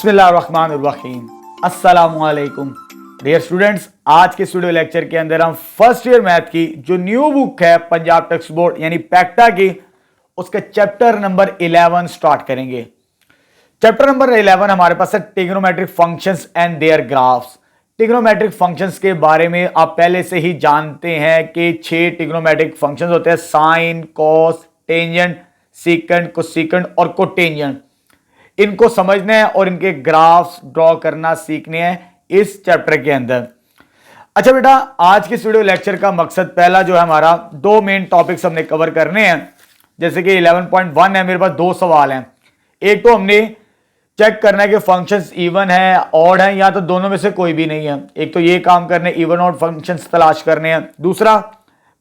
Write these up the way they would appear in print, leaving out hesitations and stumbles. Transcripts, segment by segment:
बिस्मिल्लाहिर्रहमानिर्रहीम। अस्सलामुअलैकुम dear students, आज के स्टूडियो लेक्चर के अंदर हम फर्स्ट ईयर मैथ की जो न्यू बुक है पंजाब टेक्स्ट बोर्ड यानी पैक्टा की, उसके चैप्टर नंबर 11 स्टार्ट करेंगे। चैप्टर नंबर 11 हमारे पास है trigonometric functions and their graphs. Trigonometric functions के बारे में आप पहले से ही जानते हैं कि 6 ट्रिग्नोमेट्रिक फंक्शंस होते हैं: sine, cos, tangent, secant, cosecant और कोटेंजेंट। इनको समझना है और इनके ग्राफ्स ड्रॉ करना सीखने हैं इस चैप्टर के अंदर। अच्छा बेटा, आज के वीडियो लेक्चर का मकसद पहला जो है हमारा, दो मेन टॉपिक्स हमने कवर करने हैं। जैसे कि 11.1 है, मेरे पास दो सवाल हैं। एक तो हमने चेक करना है कि फंक्शंस इवन है, ऑड है, या तो दोनों में से कोई भी नहीं है। एक तो ये काम करने, इवन ऑड फंक्शंस तलाश करने हैं। दूसरा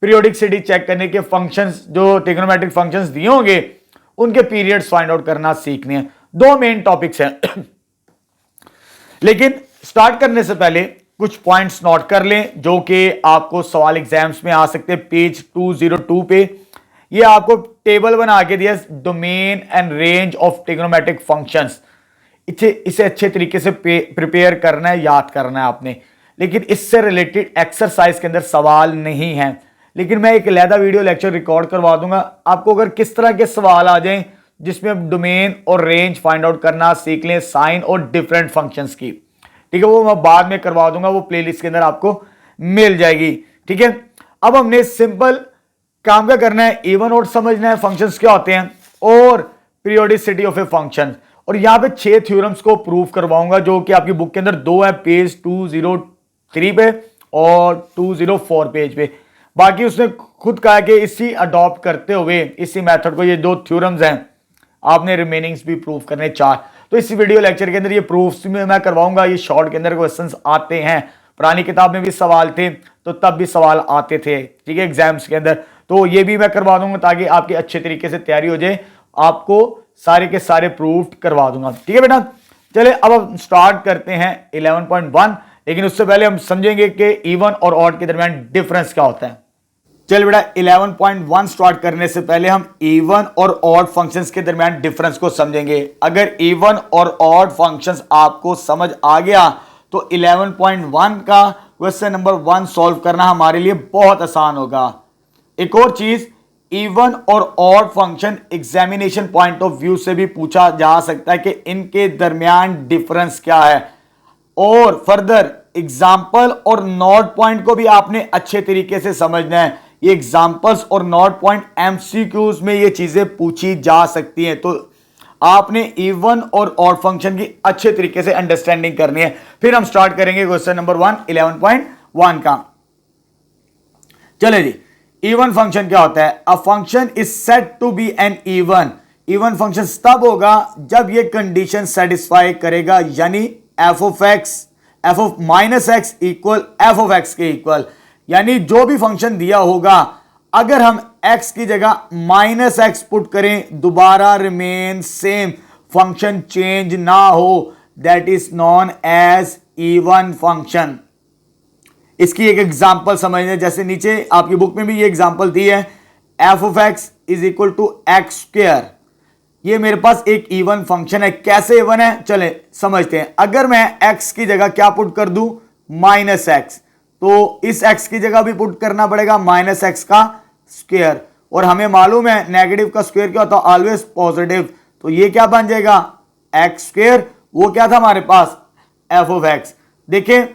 पीरियोडिसिटी चेक करने के फंक्शंस, जो ट्रिग्नोमेट्रिक फंक्शंस दिए होंगे उनके पीरियड्स फाइंड आउट करना सीखने हैं। दो मेन टॉपिक्स हैं। लेकिन स्टार्ट करने से पहले कुछ पॉइंट्स नोट कर लें जो कि आपको सवाल एग्जाम्स में आ सकते हैं। पेज 202 पे ये आपको टेबल बना के दिया, domain and range of trigonometric functions. इसे अच्छे तरीके से प्रिपेयर करना है, याद करना है आपने। लेकिन इससे रिलेटेड एक्सरसाइज के अंदर सवाल नहीं है, लेकिन मैं एक अलहदा वीडियो लेक्चर रिकॉर्ड करवा दूंगा आपको। अगर किस तरह के सवाल आ जाएं जिसमें आप डोमेन और रेंज फाइंड आउट करना सीख लें, साइन और डिफरेंट फंक्शंस की, ठीक है, वो मैं बाद में करवा दूंगा, वो प्लेलिस्ट के अंदर आपको मिल जाएगी। ठीक है, अब हमने सिंपल काम क्या करना है, इवन ऑड समझना है, फंक्शंस क्या होते हैं और पीरियोडिसिटी ऑफ ए फंक्शन। और यहां पे 6 थ्योरम्स को प्रूव करवाऊंगा जो कि आपकी बुक के अंदर 2 है, पेज 203 पे और 204 पेज पे। बाकी उसने खुद कहा कि इसी अडॉप्ट करते हुए इसी मेथड को, ये 2 थ्योरम्स हैं, आपने रिमेनिंग्स भी प्रूव करने 4। तो इस वीडियो लेक्चर के अंदर ये प्रूफ्स में मैं करवाऊंगा। ये शॉर्ट के अंदर क्वेश्चंस आते हैं, पुरानी किताब में भी सवाल थे तो तब भी सवाल आते थे, ठीक है, एग्जाम्स के अंदर। तो ये भी मैं करवा दूंगा ताकि आपकी अच्छे तरीके से तैयारी हो जाए। आपको सारे के सारे प्रूफ करवा दूंगा, ठीक है बेटा। चले अब हम स्टार्ट करते हैं 11.1। लेकिन उससे पहले हम समझेंगे कि इवन और ऑड के दरमियान डिफरेंस क्या होता है। चल बेटा, 11.1 स्टार्ट करने से पहले हम इवन और ऑड फंक्शंस के दरमियान डिफरेंस को समझेंगे। अगर इवन और ऑड फंक्शंस आपको समझ आ गया तो 11.1 का क्वेश्चन नंबर 1 सॉल्व करना हमारे लिए बहुत आसान होगा। एक और चीज, इवन और odd function examination point of view से भी पूछा जा सकता है कि इनके दरमियान डिफरेंस क्या है। और फर्दर एग्जाम्पल और नोट पॉइंट को भी आपने अच्छे तरीके से समझना है। ये एग्जाम्पल्स और नोट पॉइंट एमसीक्यूज में ये चीजें पूछी जा सकती हैं, तो आपने इवन और ऑड फंक्शन की अच्छे तरीके से अंडरस्टैंडिंग करनी है। फिर हम स्टार्ट करेंगे क्वेश्चन नंबर 1 11.1 का। चले जी, इवन फंक्शन क्या होता है? A function is said to be an even. Even function तब होगा जब ये कंडीशन सेटिस्फाई करेगा, यानी f of minus x equal f of x के इक्वल। यानी जो भी फंक्शन दिया होगा, अगर हम x की जगह माइनस एक्स पुट करें, दोबारा रिमेन सेम, फंक्शन चेंज ना हो, that is known as even function. इसकी एक एग्जांपल समझने, जैसे नीचे आपकी बुक में भी ये एग्जांपल दी है, f of x is equal to x square. ये मेरे पास एक इवन फंक्शन है। कैसे इवन है, चले समझते हैं। अगर मैं x की जगह क्या पुट कर दूं, माइनस एक्स, तो इस x की जगह भी पुट करना पड़ेगा माइनस एक्स का स्क्वायर। और हमें मालूम है नेगेटिव का स्क्वायर क्या होता है, ऑलवेज पॉजिटिव। तो ये क्या बन जाएगा, एक्स स्क्वायर। वो क्या था हमारे पास, एफ ऑफ एक्स। देखें,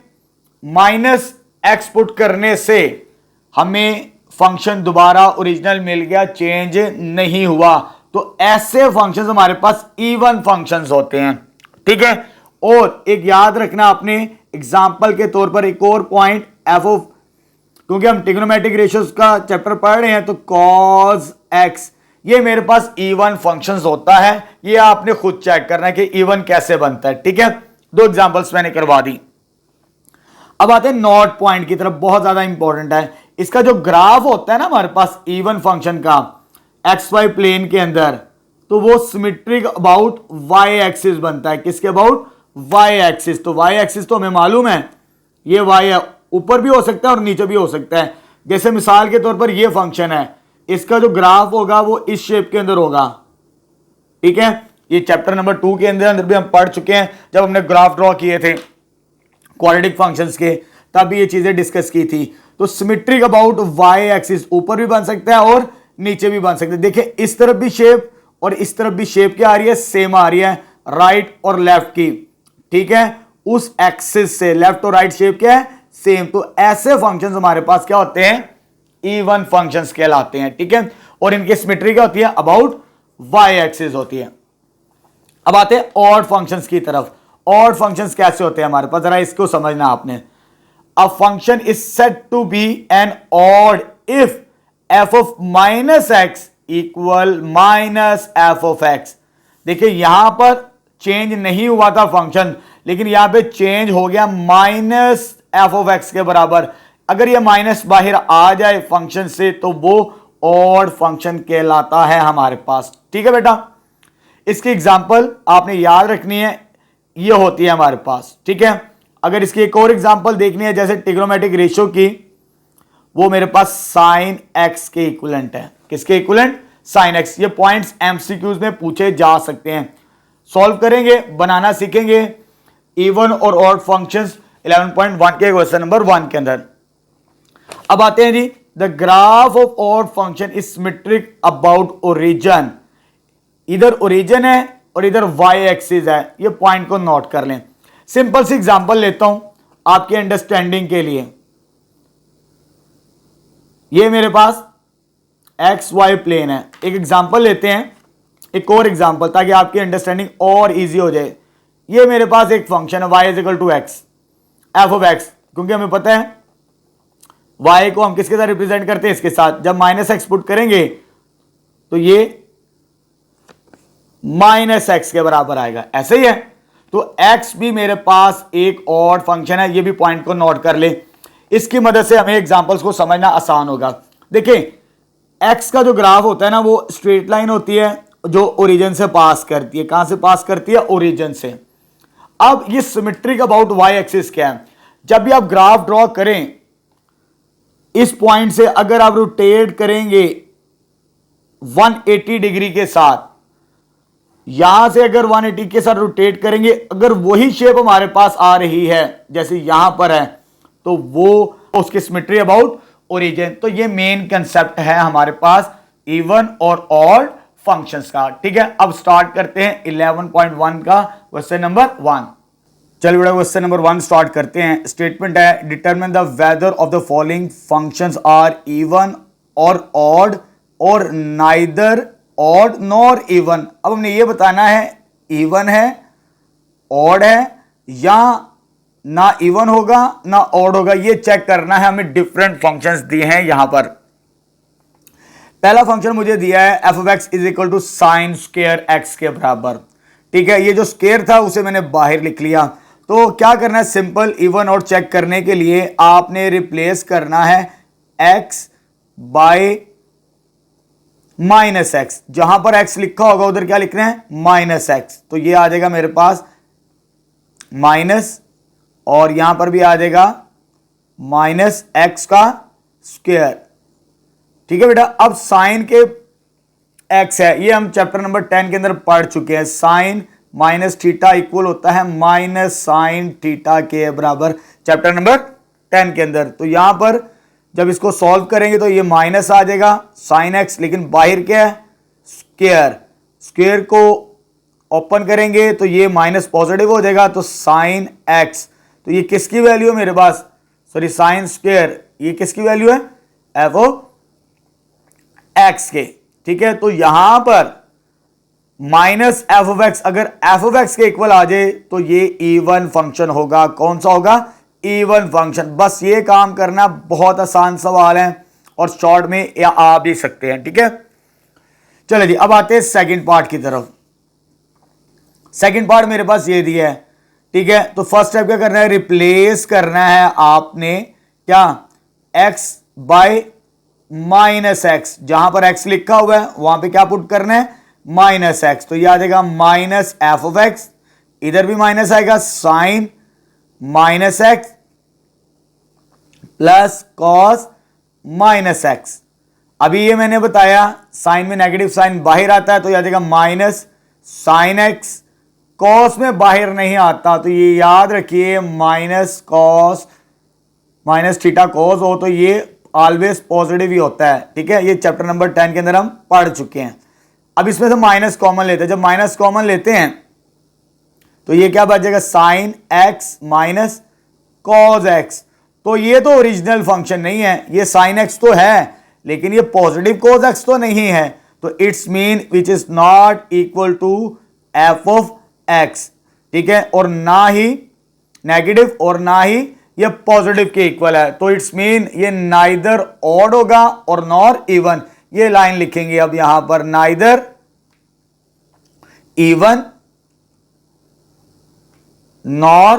माइनस एक्स पुट करने से हमें फंक्शन दोबारा ओरिजिनल मिल गया, चेंज नहीं हुआ। तो ऐसे फंक्शंस हमारे पास इवन फंक्शंस होते हैं, ठीक है। और एक याद रखना आपने, एग्जाम्पल के तौर पर एक और पॉइंट, एफ ऑफ, क्योंकि हम ट्रिग्नोमेट्रिक रेशियोज का चैप्टर पढ़ रहे हैं, तो कॉस एक्स ये मेरे पास इवन फंक्शंस होता है। ये आपने खुद चेक करना है कि इवन कैसे बनता है, ठीक है। 2 एग्जांपल्स मैंने करवा दी। अब आते हैं नॉट पॉइंट की तरफ, बहुत ज्यादा इंपॉर्टेंट है। इसका जो ग्राफ होता है ना हमारे पास इवन फंक्शन का एक्स वाई प्लेन के अंदर, तो वो सिमेट्रिक अबाउट वाई एक्सिस बनता है। किसके अबाउट, वाई एक्सिस। तो वाई एक्सिस तो हमें मालूम है, ये वाई है, ऊपर भी हो सकता है और नीचे भी हो सकता है। जैसे मिसाल के तौर पर ये फंक्शन है, इसका जो ग्राफ होगा वो इस शेप के अंदर होगा, ठीक है। ये चैप्टर नंबर 2 के अंदर भी हम पढ़ चुके हैं, जब हमने ग्राफ ड्रॉ किए थे क्वाड्रेटिक फंक्शंस के, तब भी ये चीजें डिस्कस की थी। तो सिमेट्रिक अबाउट वाई एक्सिस ऊपर भी बन सकता है और नीचे भी बन सकता है। देखिए इस तरफ भी शेप और इस तरफ भी शेप क्या आ रही है, सेम आ रही है, राइट और लेफ्ट की, ठीक है, उस एक्सिस से लेफ्ट और राइट शेप क्या है, सेम। तो ऐसे फंक्शंस हमारे पास क्या होते हैं, इवन फंक्शंस कहलाते हैं, ठीक है। और इनकी सिमेट्री क्या होती है, अबाउट वाई एक्सिस होती है। अब आते हैं ऑड फंक्शंस की तरफ। ऑड फंक्शंस कैसे होते हैं हमारे पास, जरा इसको समझना आपने। A function is said to be an odd if f of minus x equal minus f of x. देखिए यहां पर चेंज नहीं हुआ था फंक्शन, लेकिन यहां पे चेंज हो गया माइनस एफ ऑफ एक्स के बराबर। अगर ये माइनस बाहर आ जाए फंक्शन से तो वो ऑड फंक्शन कहलाता है हमारे पास, ठीक है बेटा। इसकी एग्जांपल आपने याद रखनी है, ये होती है हमारे पास, ठीक है। अगर इसकी एक और एग्जांपल देखनी है जैसे ट्रिग्नोमेट्रिक रेशियो की, वो मेरे पास साइन एक्स के इक्विवेलेंट है। किसके इक्विवेलेंट, साइन एक्स। ये पॉइंट्स एमसीक्यूज में पूछे जा सकते हैं, सॉल्व करेंगे, बनाना सीखेंगे इवन और ऑड फंक्शंस 11.1 के क्वेश्चन नंबर 1 के अंदर। अब आते हैं जी, the graph of odd function is symmetric about origin. इधर ओरिजिन है और इधर वाई एक्सिस है, ये पॉइंट को नोट कर लें। सिंपल सी एग्जांपल लेता हूं आपके अंडरस्टैंडिंग के लिए। ये मेरे पास एक्स वाई प्लेन है। एक एग्जांपल लेते हैं, एक और एग्जांपल, ताकि आपकी अंडरस्टैंडिंग और इजी हो जाए। ये मेरे पास एक फंक्शन है y is equal to x, f of x, क्योंकि हमें पता है y को हम किसके साथ रिप्रेजेंट करते हैं, इसके साथ। जब माइनस एक्स पुट करेंगे तो ये माइनस एक्स के बराबर आएगा, ऐसे ही है। तो x भी मेरे पास एक ऑड फंक्शन है, ये भी पॉइंट को नोट कर ले। इसकी मदद से हमें एग्जांपल्स को समझना आसान होगा। देखिए x का जो ग्राफ होता है ना, वो स्ट्रेट लाइन होती है जो ओरिजिन से पास करती है। कहां से पास करती है, ओरिजिन से। अब ये सिमेट्रिक अबाउट वाई एक्सिस क्या है, जब भी आप ग्राफ ड्रॉ करें, इस पॉइंट से अगर आप रोटेट करेंगे 180 डिग्री के साथ, यहां से अगर 180 के साथ रोटेट करेंगे, अगर वही शेप हमारे पास आ रही है जैसे यहां पर है, तो वो उसकी सिमेट्री अबाउट ओरिजिन। तो ये मेन कंसेप्ट है हमारे पास इवन और ऑड फंक्शंस का, ठीक है। अब स्टार्ट करते हैं 11.1 का क्वेश्चन नंबर 1। चलिए बेटा क्वेश्चन नंबर 1 स्टार्ट करते हैं। स्टेटमेंट है, determine the whether of the following functions are even और ऑड और नाइदर ऑड नॉर इवन। अब हमने ये बताना है इवन है, ऑड है, या ना इवन होगा ना ऑड होगा, ये चेक करना है हमें। डिफरेंट फंक्शंस दिए हैं यहां पर। पहला फंक्शन मुझे दिया है f of x is equal to sine square x के बराबर, ठीक है। ये जो स्क्वायर था उसे मैंने बाहर लिख लिया। तो क्या करना है, सिंपल इवन और चेक करने के लिए आपने रिप्लेस करना है एक्स बाय माइनस एक्स। जहां पर एक्स लिखा होगा उधर क्या लिखना है, माइनस एक्स। तो ये आ जाएगा मेरे पास माइनस, और यहां पर भी आ जाएगा माइनस एक्स का स्क्वायर, ठीक है बेटा। अब साइन के एक्स है, ये हम चैप्टर नंबर 10 के अंदर पढ़ चुके हैं। साइन माइनस थीटा इक्वल होता है माइनस साइन थीटा के बराबर, चैप्टर नंबर 10 के अंदर। तो यहां पर जब इसको सॉल्व करेंगे तो ये माइनस आ जाएगा साइन एक्स, लेकिन बाहर क्या है, स्क्वायर। स्क्वायर को ओपन करेंगे तो ये माइनस पॉजिटिव हो जाएगा, तो साइन एक्स। तो ये किसकी वैल्यू है मेरे पास, सॉरी साइन स्क्वायर, ये किसकी वैल्यू है, एफ ऑफ एक्स के, ठीक है। तो यहां पर माइनस एफ ऑफ एक्स, अगर एफ ऑफ एक्स के इक्वल आ जाए तो ये इवन फंक्शन होगा। कौन सा होगा, इवन फंक्शन। बस ये काम करना, बहुत आसान सवाल है और शॉर्ट में या आ भी सकते हैं, ठीक है। चलो जी, अब आते हैं सेकंड पार्ट की तरफ। सेकंड पार्ट मेरे पास ये दिया है, ठीक है। तो फर्स्ट स्टेप क्या करना है, रिप्लेस करना है आपने क्या, एक्स बाय माइनस एक्स। जहां पर एक्स लिखा हुआ है वहां पे क्या पुट करना है, माइनस एक्स। तो ये आ जाएगा माइनस एफ ऑफ एक्स, इधर भी माइनस आएगा, sine minus x plus cos minus x. अभी ये मैंने बताया साइन में नेगेटिव साइन बाहर आता है, तो ये आ जाएगा माइनस साइन एक्स कॉस में बाहर नहीं आता, तो ये याद रखिए minus cos minus theta cos हो तो ये ऑलवेज पॉजिटिव ही होता है। ठीक है, ये चैप्टर नंबर 10 के अंदर हम पढ़ चुके हैं। अब इसमें से माइनस कॉमन लेते हैं। जब माइनस कॉमन लेते हैं तो ये क्या बचेगा, sine x minus cos x. तो ये तो ओरिजिनल फंक्शन नहीं है, ये साइन एक्स तो है लेकिन ये पॉजिटिव कॉस एक्स तो नहीं है, तो it's mean which is not equal to f of x. ठीक है, और ना ही नेगेटिव और ना ही ये पॉजिटिव के इक्वल है, तो इट्स मीन ये नाइदर ऑड होगा और नॉर इवन। ये लाइन लिखेंगे अब यहां पर, नाइदर इवन नॉर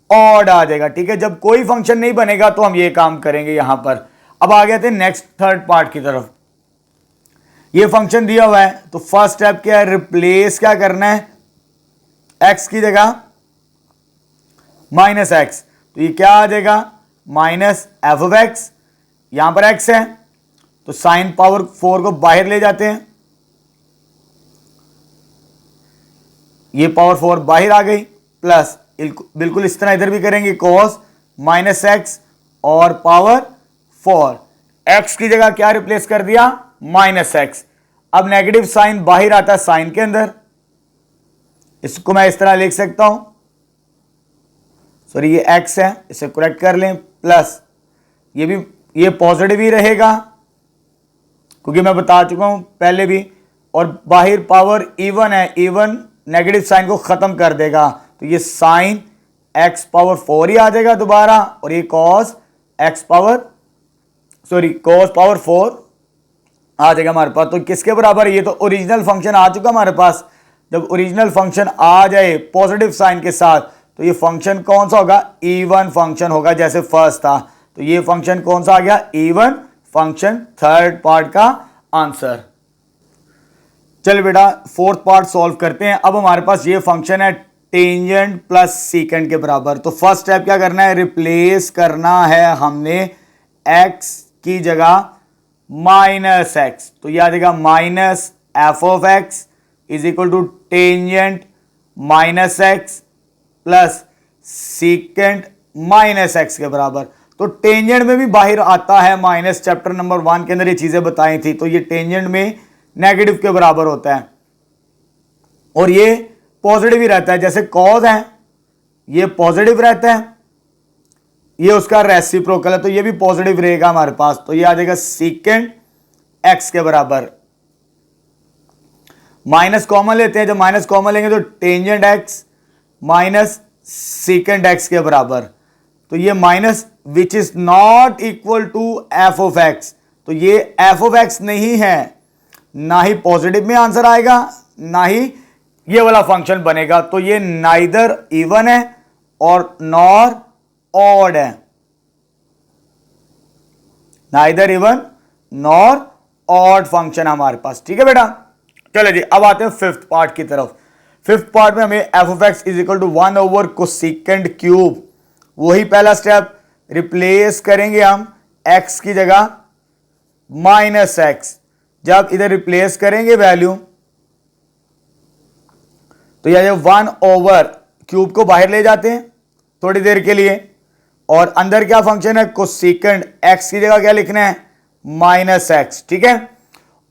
ऑड आ जाएगा। ठीक है, जब कोई फंक्शन नहीं बनेगा तो हम ये काम करेंगे यहां पर। अब आ गए थे नेक्स्ट थर्ड पार्ट की तरफ। ये फंक्शन दिया हुआ है तो फर्स्ट स्टेप क्या है, रिप्लेस क्या करना है, एक्स की जगह माइनस एक्स। तो ये क्या आ जाएगा, माइनस एफ ऑफ एक्स। यहां पर एक्स है तो साइन पावर 4 को बाहर ले जाते हैं, ये पावर 4 बाहर आ गई, प्लस बिल्कुल इस तरह इधर भी करेंगे, कॉस माइनस एक्स और पावर 4। एक्स की जगह क्या रिप्लेस कर दिया, माइनस एक्स। अब नेगेटिव साइन बाहर आता है साइन के अंदर, इसको मैं इस तरह लिख सकता हूं, सॉरी ये एक्स है, इसे करेक्ट कर लें, प्लस ये भी ये पॉजिटिव ही रहेगा क्योंकि मैं बता चुका हूं पहले भी, और बाहर पावर इवन है, इवन नेगेटिव साइन को खत्म कर देगा, तो ये साइन एक्स पावर 4 ही आ जाएगा दोबारा, और ये cos x power cos power 4 आ जाएगा हमारे पास। तो किसके बराबर है, ये तो ओरिजिनल फंक्शन आ चुका हमारे पास। जब ओरिजिनल फंक्शन आ जाए पॉजिटिव साइन के साथ तो ये फंक्शन कौन सा होगा, इवन फंक्शन होगा जैसे फर्स्ट था। तो ये फंक्शन कौन सा आ गया, इवन फंक्शन, थर्ड पार्ट का आंसर। चल बेटा फोर्थ पार्ट सॉल्व करते हैं। अब हमारे पास ये फंक्शन है टेंजेंट प्लस सीकेंड के बराबर। तो फर्स्ट स्टेप क्या करना है, रिप्लेस करना है हमने एक्स की जगह माइनस एक्स। तो यह आ जाएगा minus f of x is equal to tangent minus x plus secant minus x के बराबर। तो टेंजेंट में भी बाहर आता है माइनस, चैप्टर नंबर 1 के अंदर ये चीजें बताई थी। तो ये टेंजेंट में नेगेटिव के बराबर होता है और ये पॉजिटिव ही रहता है, जैसे कॉस है ये पॉजिटिव रहता है, ये उसका रेसिप्रोकल है तो ये भी पॉजिटिव रहेगा हमारे पास। तो ये आ जाएगा सीकेंट एक्स के बराबर। माइनस कॉमन लेते हैं, जब माइनस कॉमन लेंगे तो tangent x minus secant x के बराबर। तो ये minus which is not equal to f of x. तो ये एफ ऑफ एक्स नहीं है, ना ही पॉजिटिव में आंसर आएगा ना ही ये वाला फंक्शन बनेगा। तो ये नाइदर इवन है और नॉर ऑड है, neither even nor odd function हमारे पास। ठीक है बेटा, चलो जी अब आते हैं फिफ्थ पार्ट की तरफ। फिफ्थ पार्ट में हमें f of x is equal to 1 over cosecant cube, वही पहला स्टेप, रिप्लेस करेंगे हम एक्स की जगह माइनस एक्स। जब इधर रिप्लेस करेंगे वैल्यू तो यह 1 ओवर क्यूब को बाहर ले जाते हैं थोड़ी देर के लिए, और अंदर क्या फंक्शन है, कोसेकेंड एक्स की जगह क्या लिखना है, माइनस एक्स। ठीक है,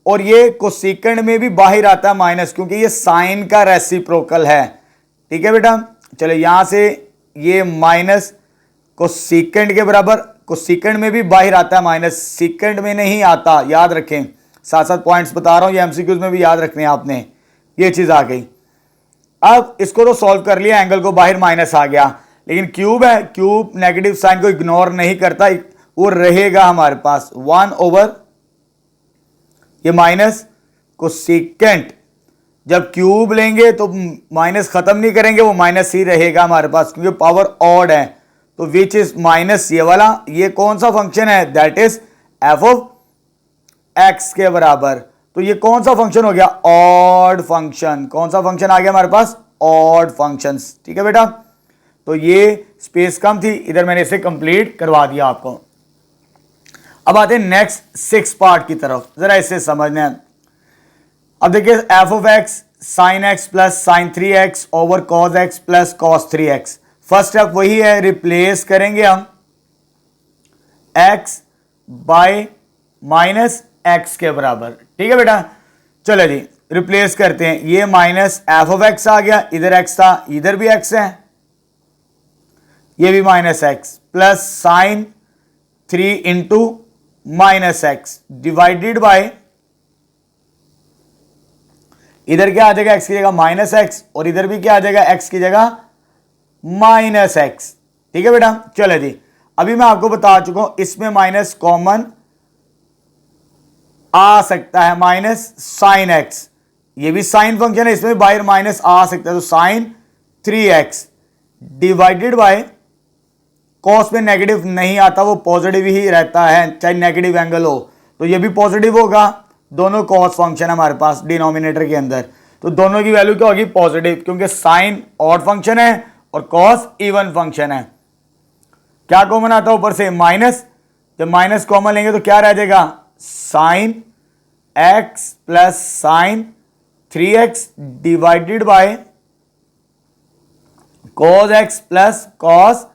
और ये कोसेकेंड में भी बाहर आता है माइनस क्योंकि ये साइन का रेसिप्रोकल है। ठीक है बेटा, चलो यहां से ये माइनस कोसेकेंड के बराबर, कोसेकेंड में भी बाहर आता है माइनस, सेकेंड में नहीं आता, याद रखें, साथ साथ पॉइंट्स बता रहा हूं, ये एमसीक्यूज में भी याद रखने हैं आपने, ये चीज आ गई। अब इसको तो सॉल्व कर लिया, एंगल को बाहर माइनस आ गया, लेकिन क्यूब है, क्यूब नेगेटिव साइन को इग्नोर नहीं करता, वो रहेगा हमारे पास 1 ओवर ये माइनस कोसेकेंट। जब क्यूब लेंगे तो माइनस खत्म नहीं करेंगे, वो माइनस ही रहेगा हमारे पास क्योंकि पावर ऑड है। तो विच इज माइनस ये वाला, ये कौन सा फंक्शन है, that is F of x के बराबर। तो ये कौन सा फंक्शन हो गया, ऑड फंक्शन। कौन सा फंक्शन आ गया हमारे पास, ऑड फंक्शंस। ठीक है बेटा, तो ये स्पेस कम थी, इधर मैंने इसे कंप्लीट करवा दिया आपको। अब आते हैं नेक्स्ट 6 पार्ट की तरफ, जरा इसे समझना है। अब देखिए F of x sine x plus sign 3x over cos x plus cos 3x। First step वही है, रिप्लेस करेंगे हम x बाय माइनस एक्स के बराबर। ठीक है बेटा, चलो जी रिप्लेस करते हैं। ये माइनस एफ ऑफ एक्स आ गया, इधर x था, इधर भी x है, ये भी minus x plus sign 3 into minus x divided by, इधर क्या आ जाएगा x की जगह माइनस एक्स और इधर भी क्या आ जाएगा x की जगह माइनस एक्स। ठीक है बेटा, चलो जी अभी मैं आपको बता चुका हूं इसमें माइनस कॉमन आ सकता है, माइनस साइन एक्स, ये भी साइन फंक्शन है, इसमें भी बाहर माइनस आ सकता है, तो sine 3x divided by, cos में नेगेटिव नहीं आता, वो पॉजिटिव ही रहता है चाहे नेगेटिव एंगल हो, तो ये भी पॉजिटिव होगा। दोनों कॉस फंक्शन है हमारे पास डिनोमिनेटर के अंदर, तो दोनों की वैल्यू क्या होगी पॉजिटिव, क्योंकि साइन ऑड फंक्शन है और कॉस इवन फंक्शन है। क्या कॉमन आता है ऊपर से माइनस, जब माइनस कॉमन लेंगे तो क्या रह जाएगा sine x plus sign 3x divided by cos x plus cos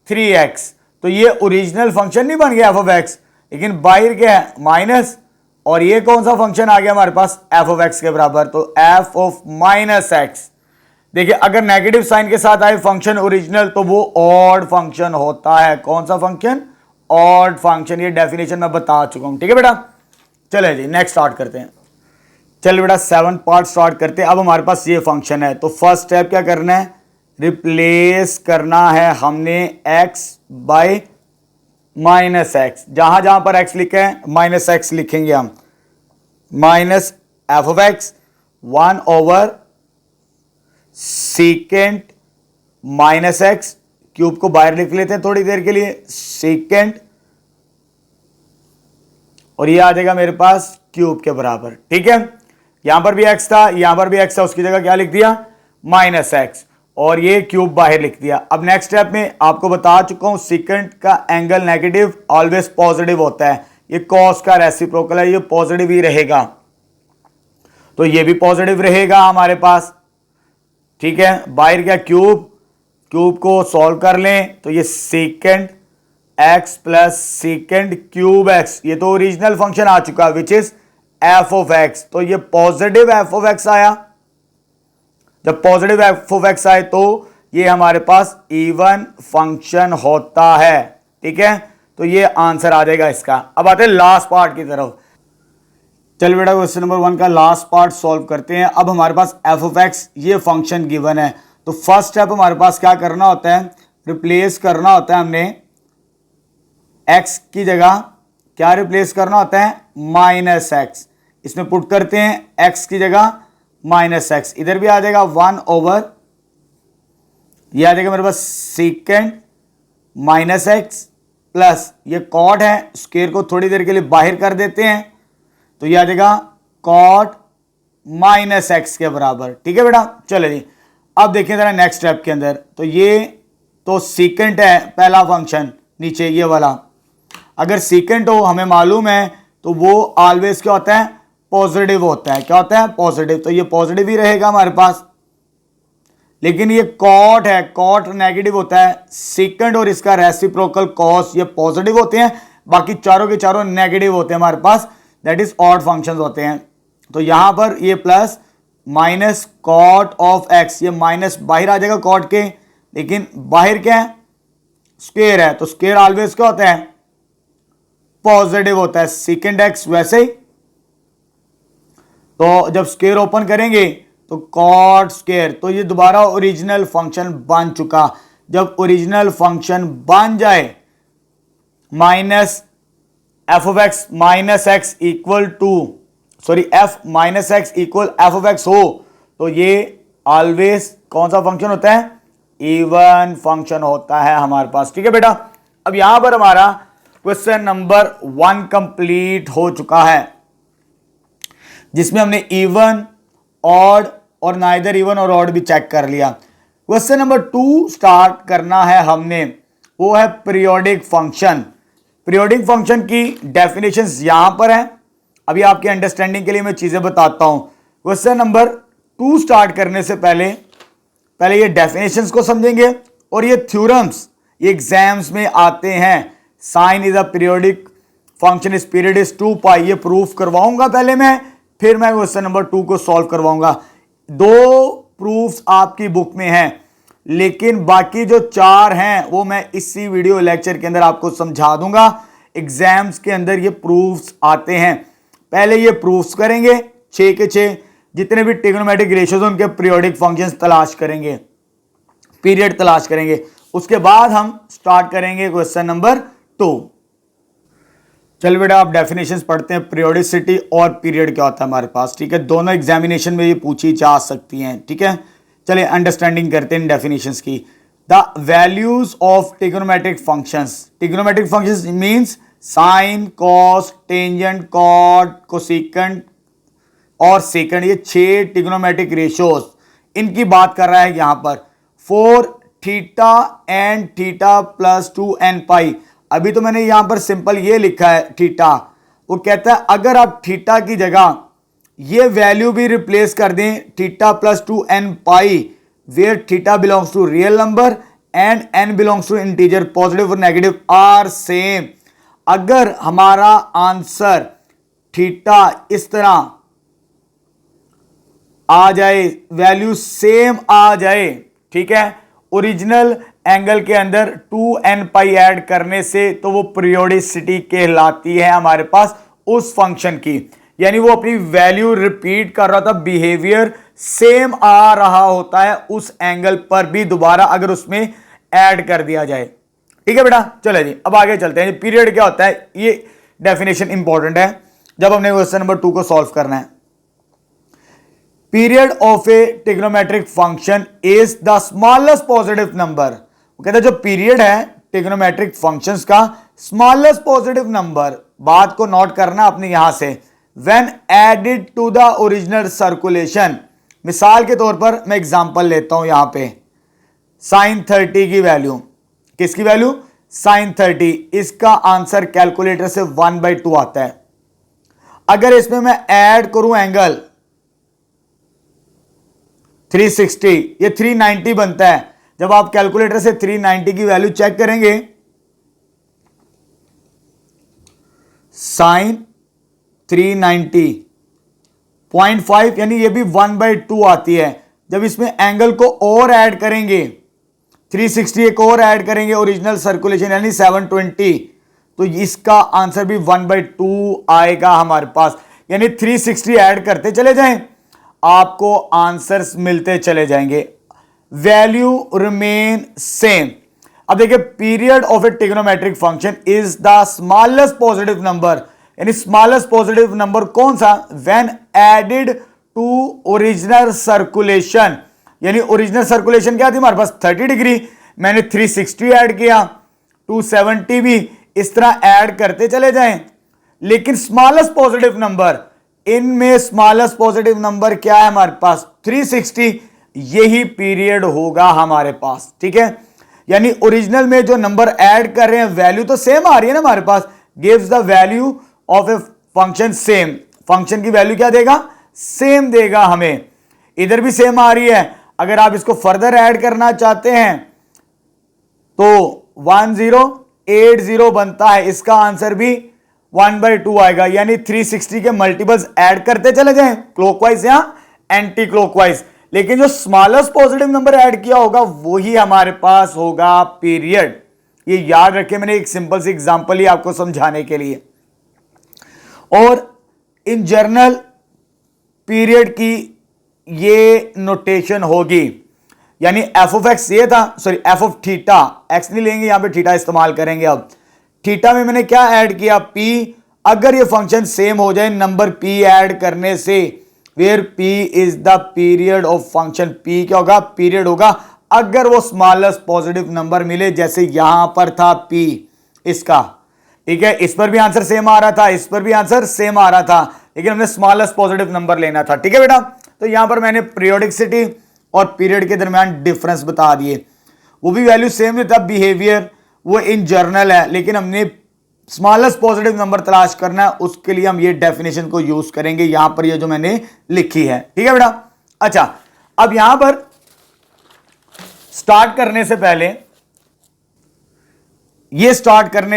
3x। तो ये ओरिजिनल फंक्शन नहीं बन गया एफ ऑफ एक्स, लेकिन बाहर क्या है माइनस, और ये कौन सा फंक्शन आ गया हमारे पास एफ ऑफ एक्स के बराबर, तो एफ ऑफ माइनस एक्स। देखिए अगर नेगेटिव साइन के साथ आए फंक्शन ओरिजिनल तो वो ऑड फंक्शन होता है। कौन सा फंक्शन, ऑड फंक्शन, ये डेफिनेशन मैं बता चुका हूं। ठीक है बेटा, चले जी नेक्स्ट स्टार्ट करते हैं। चल बेटा 7 पार्ट स्टार्ट करते हैं। अब हमारे पास ये फंक्शन है, तो फर्स्ट स्टेप क्या करना है, रिप्लेस करना है हमने x बाय माइनस एक्स, जहां जहां पर x लिखे हैं माइनस एक्स लिखेंगे हम, minus f of x 1 over secant minus x, cube को बाहर लिख लेते हैं थोड़ी देर के लिए, सीकेंट, और ये आ जाएगा मेरे पास क्यूब के बराबर। ठीक है, यहां पर भी x था, यहां पर भी x था, उसकी जगह क्या लिख दिया माइनस एक्स, और ये क्यूब बाहर लिख दिया। अब नेक्स्ट स्टेप में आपको बता चुका हूं सीकेंट का एंगल नेगेटिव ऑलवेज पॉजिटिव होता है, ये कॉस का रेसिप्रोकल है, ये पॉजिटिव ही रहेगा, तो ये भी पॉजिटिव रहेगा हमारे पास। ठीक है, बाहर क्या क्यूब, क्यूब को सॉल्व कर लें तो ये secant x plus secant cube x, ये तो ओरिजिनल फंक्शन आ चुका है which is F of x, तो ये पॉजिटिव एफ ऑफ एक्स आया। जब पॉजिटिव एफ ऑफ एक्स आए तो ये हमारे पास इवन फंक्शन होता है। ठीक है, तो ये आंसर आ जाएगा इसका। अब आते हैं लास्ट पार्ट की तरफ। चल बेटा क्वेश्चन नंबर 1 का लास्ट पार्ट सॉल्व करते हैं। अब हमारे पास एफ ऑफ एक्स ये फंक्शन गिवन है, तो फर्स्ट स्टेप हमारे पास क्या करना होता है, रिप्लेस करना होता है हमने x की जगह, क्या रिप्लेस करना होता है माइनस एक्स, इसमें पुट करते हैं x की जगह माइनस एक्स, इधर भी आ जाएगा 1 ओवर, ये आ जाएगा मेरे पास सीकेंट माइनस एक्स प्लस ये कॉट है, स्क्वायर को थोड़ी देर के लिए बाहर कर देते हैं, तो ये आ जाएगा कॉट माइनस एक्स के बराबर। ठीक है बेटा, चले जी अब देखिए जरा नेक्स्ट स्टेप के अंदर, तो ये तो सीकेंट है पहला फंक्शन नीचे ये वाला, अगर सीकेंट हो हमें मालूम है तो वो ऑलवेज क्या होता है पॉजिटिव होता है, क्या होता है पॉजिटिव, तो ये पॉजिटिव ही रहेगा हमारे पास। लेकिन ये कॉट है, कॉट नेगेटिव होता है, सीकेंट और इसका रेसिप्रोकल कॉस ये पॉजिटिव होते हैं, बाकी चारों के चारों नेगेटिव होते हैं हमारे पास, दैट इज ऑड फंक्शंस होते हैं। तो यहां पर ये plus minus cot of x, ये माइनस बाहर आ जाएगा कॉट के, लेकिन बाहर क्या है स्क्वायर है, तो स्क्वायर ऑलवेज क्या होता है पॉजिटिव होता है, सीकेंट एक्स वैसे ही। तो जब स्क्वायर ओपन करेंगे तो कॉट स्क्वायर, तो ये दोबारा ओरिजिनल फंक्शन बन चुका। जब ओरिजिनल फंक्शन बन जाए minus f of x minus x equal to sorry f minus x equal f of x हो, तो ये ऑलवेज कौन सा फंक्शन होता है इवन फंक्शन होता है हमारे पास। ठीक है बेटा, अब यहां पर हमारा क्वेश्चन नंबर 1 कंप्लीट हो चुका है, जिसमें हमने इवन ऑड और नाइदर इवन और ऑड भी चेक कर लिया। क्वेश्चन नंबर 2 स्टार्ट करना है हमने, वो है पीरियोडिक फंक्शन। पीरियोडिक फंक्शन की डेफिनेशंस यहां पर है, अभी आपके अंडरस्टैंडिंग के लिए मैं चीजें बताता हूं। क्वेश्चन नंबर 2 स्टार्ट करने से पहले ये डेफिनेशंस को समझेंगे और ये थ्योरम्स ये एग्जाम्स में आते हैं। Sine is a periodic function, इस पीरियड इज 2 पाई, ये प्रूफ करवाऊंगा पहले मैं, फिर मैं क्वेश्चन नंबर 2 को सॉल्व करवाऊंगा। 2 प्रूफ्स आपकी बुक में हैं, लेकिन बाकी जो 4 हैं वो मैं इसी वीडियो लेक्चर के अंदर आपको समझा दूंगा। एग्जाम्स के अंदर ये प्रूफ्स आते हैं। पहले ये प्रूफ्स करेंगे 6 के 6, जितने भी ट्रिग्नोमेट्रिक रेशियोज उनके पीरियोडिक फंक्शंस तलाश करेंगे, पीरियड तलाश करेंगे। उसके बाद हम स्टार्ट करेंगे क्वेश्चन नंबर 2। चल बेटा, आप डेफिनेशंस पढ़ते हैं, पीरियोडिसिटी और पीरियड क्या होता है हमारे पास, ठीक है। दोनों एग्जामिनेशन में ये पूछी जा सकती हैं, ठीक है। चलिए अंडरस्टैंडिंग करते हैं डेफिनेशंस की। The values of trigonometric functions, trigonometric functions means sine, cos, tangent, cot, cosecant और सेकंड, ये 6 ट्रिग्नोमेट्रिक रेशियोज, इनकी बात कर रहा है यहां पर। For theta and theta plus 2 n pi, अभी तो मैंने यहां पर सिंपल ये लिखा है थीटा, वो कहता है अगर आप थीटा की जगह ये वैल्यू भी रिप्लेस कर दें theta plus 2 n pi, where theta belongs to real number and n belongs to integer, positive और नेगेटिव आर सेम। अगर हमारा आंसर थीटा इस तरह आ जाए, वैल्यू सेम आ जाए, ठीक है, ओरिजिनल एंगल के अंदर 2n पाई ऐड करने से, तो वो पीरियोडिसिटी कहलाती है हमारे पास उस फंक्शन की। यानी वो अपनी वैल्यू रिपीट कर रहा था, बिहेवियर सेम आ रहा होता है उस एंगल पर भी दोबारा अगर उसमें ऐड कर दिया जाए, ठीक है बेटा। चलो जी, अब आगे चलते हैं। पीरियड क्या होता है, ये डेफिनेशन इंपॉर्टेंट है जब हमने क्वेश्चन नंबर 2 को सॉल्व करना है। Period of a trigonometric function is the smallest positive number. वो कहता है जो पीरियड है ट्रिग्नोमेट्रिक फंक्शंस का, स्मॉलेस्ट पॉजिटिव नंबर, बात को नोट करना अपने यहां से, when added to the original circulation. मिसाल के तौर पर मैं एग्जांपल लेता हूं यहां पे, साइन 30 की वैल्यू, किसकी वैल्यू, साइन 30, इसका आंसर कैलकुलेटर से 1/2 आता है। अगर इसमें मैं ऐड करूं एंगल 360, ये 390 बनता है। जब आप कैलकुलेटर से 390 की वैल्यू चेक करेंगे, साइन 390.5, यानी ये भी 1/2 आती है। जब इसमें एंगल को और ऐड करेंगे, 360 एक और ऐड करेंगे ओरिजिनल सर्कुलेशन यानी 720, तो इसका आंसर भी 1/2 आएगा हमारे पास। यानी 360 ऐड करते चले जाएं, आपको आंसर्स मिलते चले जाएंगे, वैल्यू रिमेन सेम। अब देखिए, period of a trigonometric function is the smallest positive number, यानी स्मॉलेस्ट पॉजिटिव नंबर कौन सा, when added to original circulation. यानी ओरिजिनल सर्कुलेशन क्या थी हमारे पास 30 डिग्री, मैंने 360 ऐड किया, 270 भी, इस तरह ऐड करते चले जाएं। लेकिन स्मॉलेस्ट पॉजिटिव नंबर, इनमें स्मॉलेस्ट पॉजिटिव नंबर क्या है हमारे पास 360, यही पीरियड होगा हमारे पास, ठीक है। यानी ओरिजिनल में जो नंबर ऐड कर रहे हैं वैल्यू तो सेम आ रही है ना हमारे पास, gives the value of a function same, function की वैल्यू क्या देगा, सेम देगा हमें। इधर भी सेम आ रही है, अगर आप इसको फर्दर ऐड करना चाहते हैं तो 1080 बनता है, इसका आंसर भी 1/2 आएगा। यानी 360 के मल्टीपल्स ऐड करते चले जाएं, क्लॉकवाइज या एंटी क्लॉकवाइज, लेकिन जो स्मॉलेस्ट पॉजिटिव नंबर ऐड किया होगा वही हमारे पास होगा पीरियड। ये याद रखें, मैंने एक सिंपल सी एग्जांपल ही आपको समझाने के लिए। और इन जर्नल पीरियड की ये नोटेशन होगी, यानी एफ ऑफ एक्स ये था, sorry F of theta, x नहीं लेंगे यहां पे थीटा इस्तेमाल करेंगे। अब थीटा में मैंने क्या ऐड किया, पी। अगर ये फंक्शन सेम हो जाए नंबर पी ऐड करने से, where p is the period of function, p क्या होगा, पीरियड होगा। अगर वो स्मॉलेस्ट पॉजिटिव नंबर मिले, जैसे यहां पर था पी इसका, ठीक है, इस पर भी आंसर सेम आ रहा था, इस पर भी आंसर सेम आ रहा था, लेकिन हमने स्मॉलेस्ट पॉजिटिव नंबर लेना था, ठीक है बेटा। तो यहां पर मैंने पीरियोडिसिटी और पीरियड के दरमियान डिफरेंस बता दिए, वो भी वैल्यू सेम था, बिहेवियर वो इन जर्नल है, लेकिन हमने स्मॉलेस्ट पॉजिटिव नंबर तलाश करना है, उसके लिए हम ये डेफिनेशन को यूज करेंगे यहां पर, ये जो मैंने लिखी है, ठीक है बेटा। अच्छा, अब यहां पर स्टार्ट करने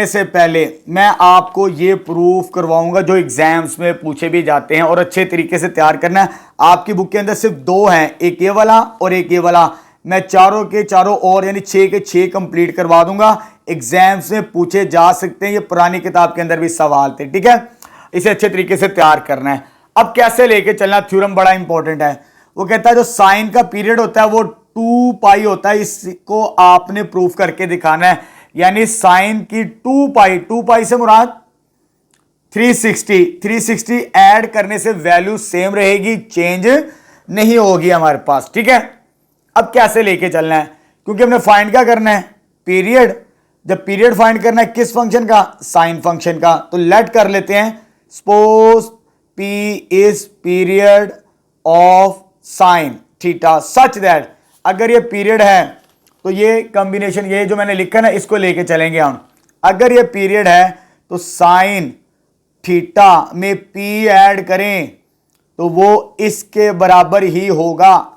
से पहले मैं आपको ये प्रूफ करवाऊंगा जो एग्जाम्स में पूछे भी जाते हैं और अच्छे तरीके से तैयार करना है। आपकी बुक के अंदर सिर्फ दो हैं, एक ये वाला और एक ये वाला। मैं चारों के चारों और यानी 6 के 6 कंप्लीट करवा दूंगा। एग्जाम्स में पूछे जा सकते हैं, ये पुरानी किताब के अंदर भी सवाल थे, ठीक है। इसे अच्छे तरीके से तैयार करना है। अब कैसे लेके चलना, थ्योरम बड़ा इंपॉर्टेंट है। वो कहता है जो साइन का पीरियड होता है वो 2 पाई होता है, इसको आपने प्रूफ करके दिखाना है। यानी साइन की 2 पाई से मुराद 360 ऐड करने से वैल्यू सेम रहेगी, चेंज नहीं होगी हमारे पास, ठीक है। अब कैसे लेके चलना है, क्योंकि हमने फाइंड क्या करना है, पीरियड। जब पीरियड फाइंड करना है किस फंक्शन का, साइन फंक्शन का, तो लेट कर लेते हैं। Suppose P is period of sine theta such that, अगर ये पीरियड है तो ये कॉम्बिनेशन, ये जो मैंने लिखा ना, इसको लेके चलेंगे हम। अगर ये पीरियड है तो साइन थीटा में पी ऐड करें तो वो इसके बराबर ही होगा।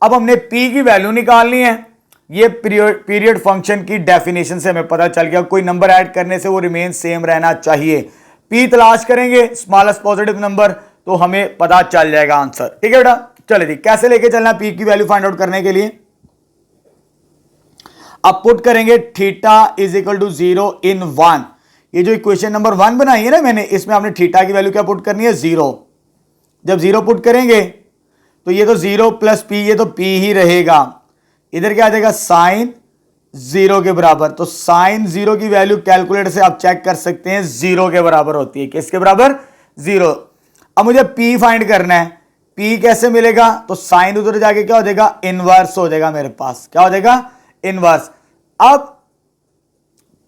अब हमने पी की वैल्यू निकालनी है। ये पीरियड फंक्शन की डेफिनेशन से हमें पता चल गया, कोई नंबर ऐड करने से वो रिमेन सेम रहना चाहिए। पी तलाश करेंगे स्मॉलेस्ट पॉजिटिव नंबर, तो हमें पता चल जाएगा आंसर, ठीक है बेटा। चले जी, कैसे लेके चलना पी की वैल्यू फाइंड आउट करने के लिए। अब पुट करेंगे थीटा इज इक्वल टू 0 इन 1। ये जो इक्वेशन नंबर 1 बनाई है ना मैंने, इसमें आपने थीटा की वैल्यू क्या पुट करनी है, 0। जब 0 पुट करेंगे तो ये तो 0 प्लस पी, ये तो पी ही रहेगा। इधर क्या आ जाएगा, साइन 0 के बराबर। तो साइन 0 की वैल्यू कैलकुलेटर से आप चेक कर सकते हैं, 0 के बराबर होती है। किसके बराबर, 0। अब मुझे पी फाइंड करना है। पी कैसे मिलेगा, तो साइन उधर जाके क्या हो जाएगा, इनवर्स हो जाएगा मेरे पास। क्या हो जाएगा, इनवर्स। अब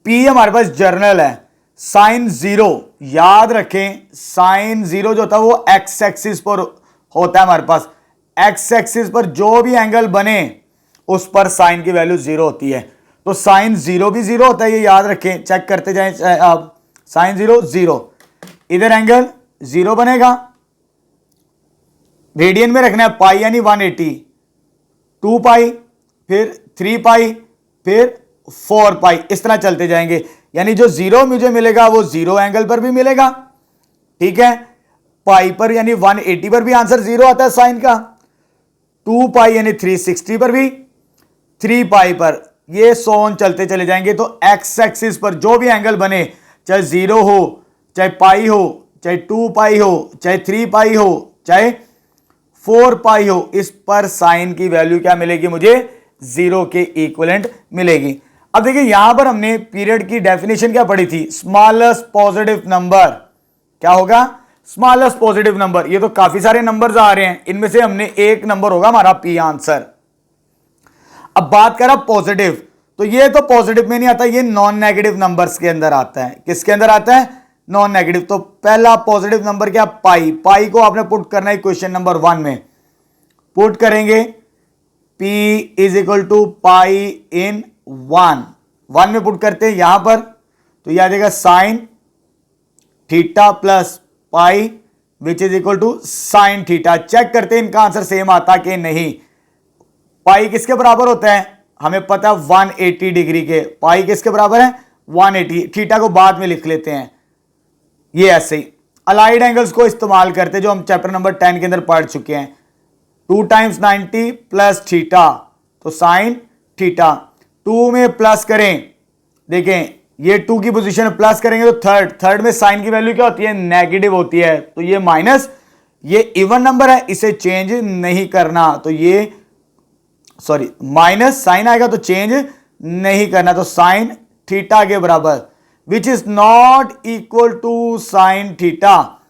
पी हमारे पास जर्नल है, साइन 0 याद रखें, साइन 0 जो होता है वो एक्स एक्सिस पर होता है हमारे पास। एक्स एक्सिस पर जो भी एंगल बने उस पर साइन की वैल्यू 0 होती है। तो साइन 0 भी 0 होता है, ये याद रखें, चेक करते जाएं आप। साइन 0 0, इधर एंगल 0 बनेगा। रेडियन में रखना है पाई यानी 180, 2 पाई, फिर 3 पाई, फिर 4 पाई, इस तरह चलते जाएंगे। यानी जो 0 मुझे मिलेगा वो 0 एंगल पर भी मिलेगा, ठीक है। पाई पर यानी 180 पर भी आंसर 0 आता है साइन का। 2 पाई यानी 360 पर भी, 3 पाई पर, ये सोन चलते चले जाएंगे। तो एक्स एक्सिस पर जो भी एंगल बने, चाहे 0 हो, चाहे पाई हो, चाहे 2 पाई हो, चाहे 3 पाई हो, चाहे 4 पाई हो, इस पर साइन की वैल्यू क्या मिलेगी, मुझे 0 के इक्विवेलेंट मिलेगी। अब देखिए यहां पर हमने पीरियड की डेफिनेशन क्या पढ़ी थी, स्मॉलेस्ट पॉजिटिव नंबर। क्या होगा, स्मॉलेस्ट पॉजिटिव नंबर। ये तो काफी सारे नंबर्स आ रहे हैं, इनमें से हमने एक नंबर होगा हमारा पी आंसर। अब बात करा पॉजिटिव, तो ये तो पॉजिटिव में नहीं आता, ये नॉन नेगेटिव नंबर्स के अंदर आता है। किसके अंदर आता है, नॉन नेगेटिव। तो पहला पॉजिटिव नंबर क्या, पाई। पाई को आपने पुट करना है क्वेश्चन नंबर 1 में। पुट करेंगे P is equal to pi इन 1 में पुट करते हैं यहां पर, तो यह आ जाएगा sine theta plus pi which is equal to sine theta. Check करते हैं इनका आंसर सेम आता कि नहीं। पाई किसके बराबर होता है, हमें पता है 180 डिग्री के। पाई किसके बराबर है, 180। थीटा को बाद में लिख लेते हैं, ये ऐसे ही। अलाइड एंगल्स को इस्तेमाल करते जो हम चैप्टर नंबर 10 के अंदर पढ़ चुके हैं। 2 टाइम्स 90 प्लस थीटा, तो साइन थीटा। 2 में प्लस करें, देखें ये 2 की पोजीशन प्लस करेंगे तो थर्ड में साइन की वैल्यू क्या होती है, नेगेटिव होती है। तो ये माइनस, ये इवन नंबर है, इसे चेंज नहीं करना। तो ये सॉरी माइनस साइन आएगा तो चेंज नहीं करना। तो साइन थीटा के बराबर which is not equal to sine theta.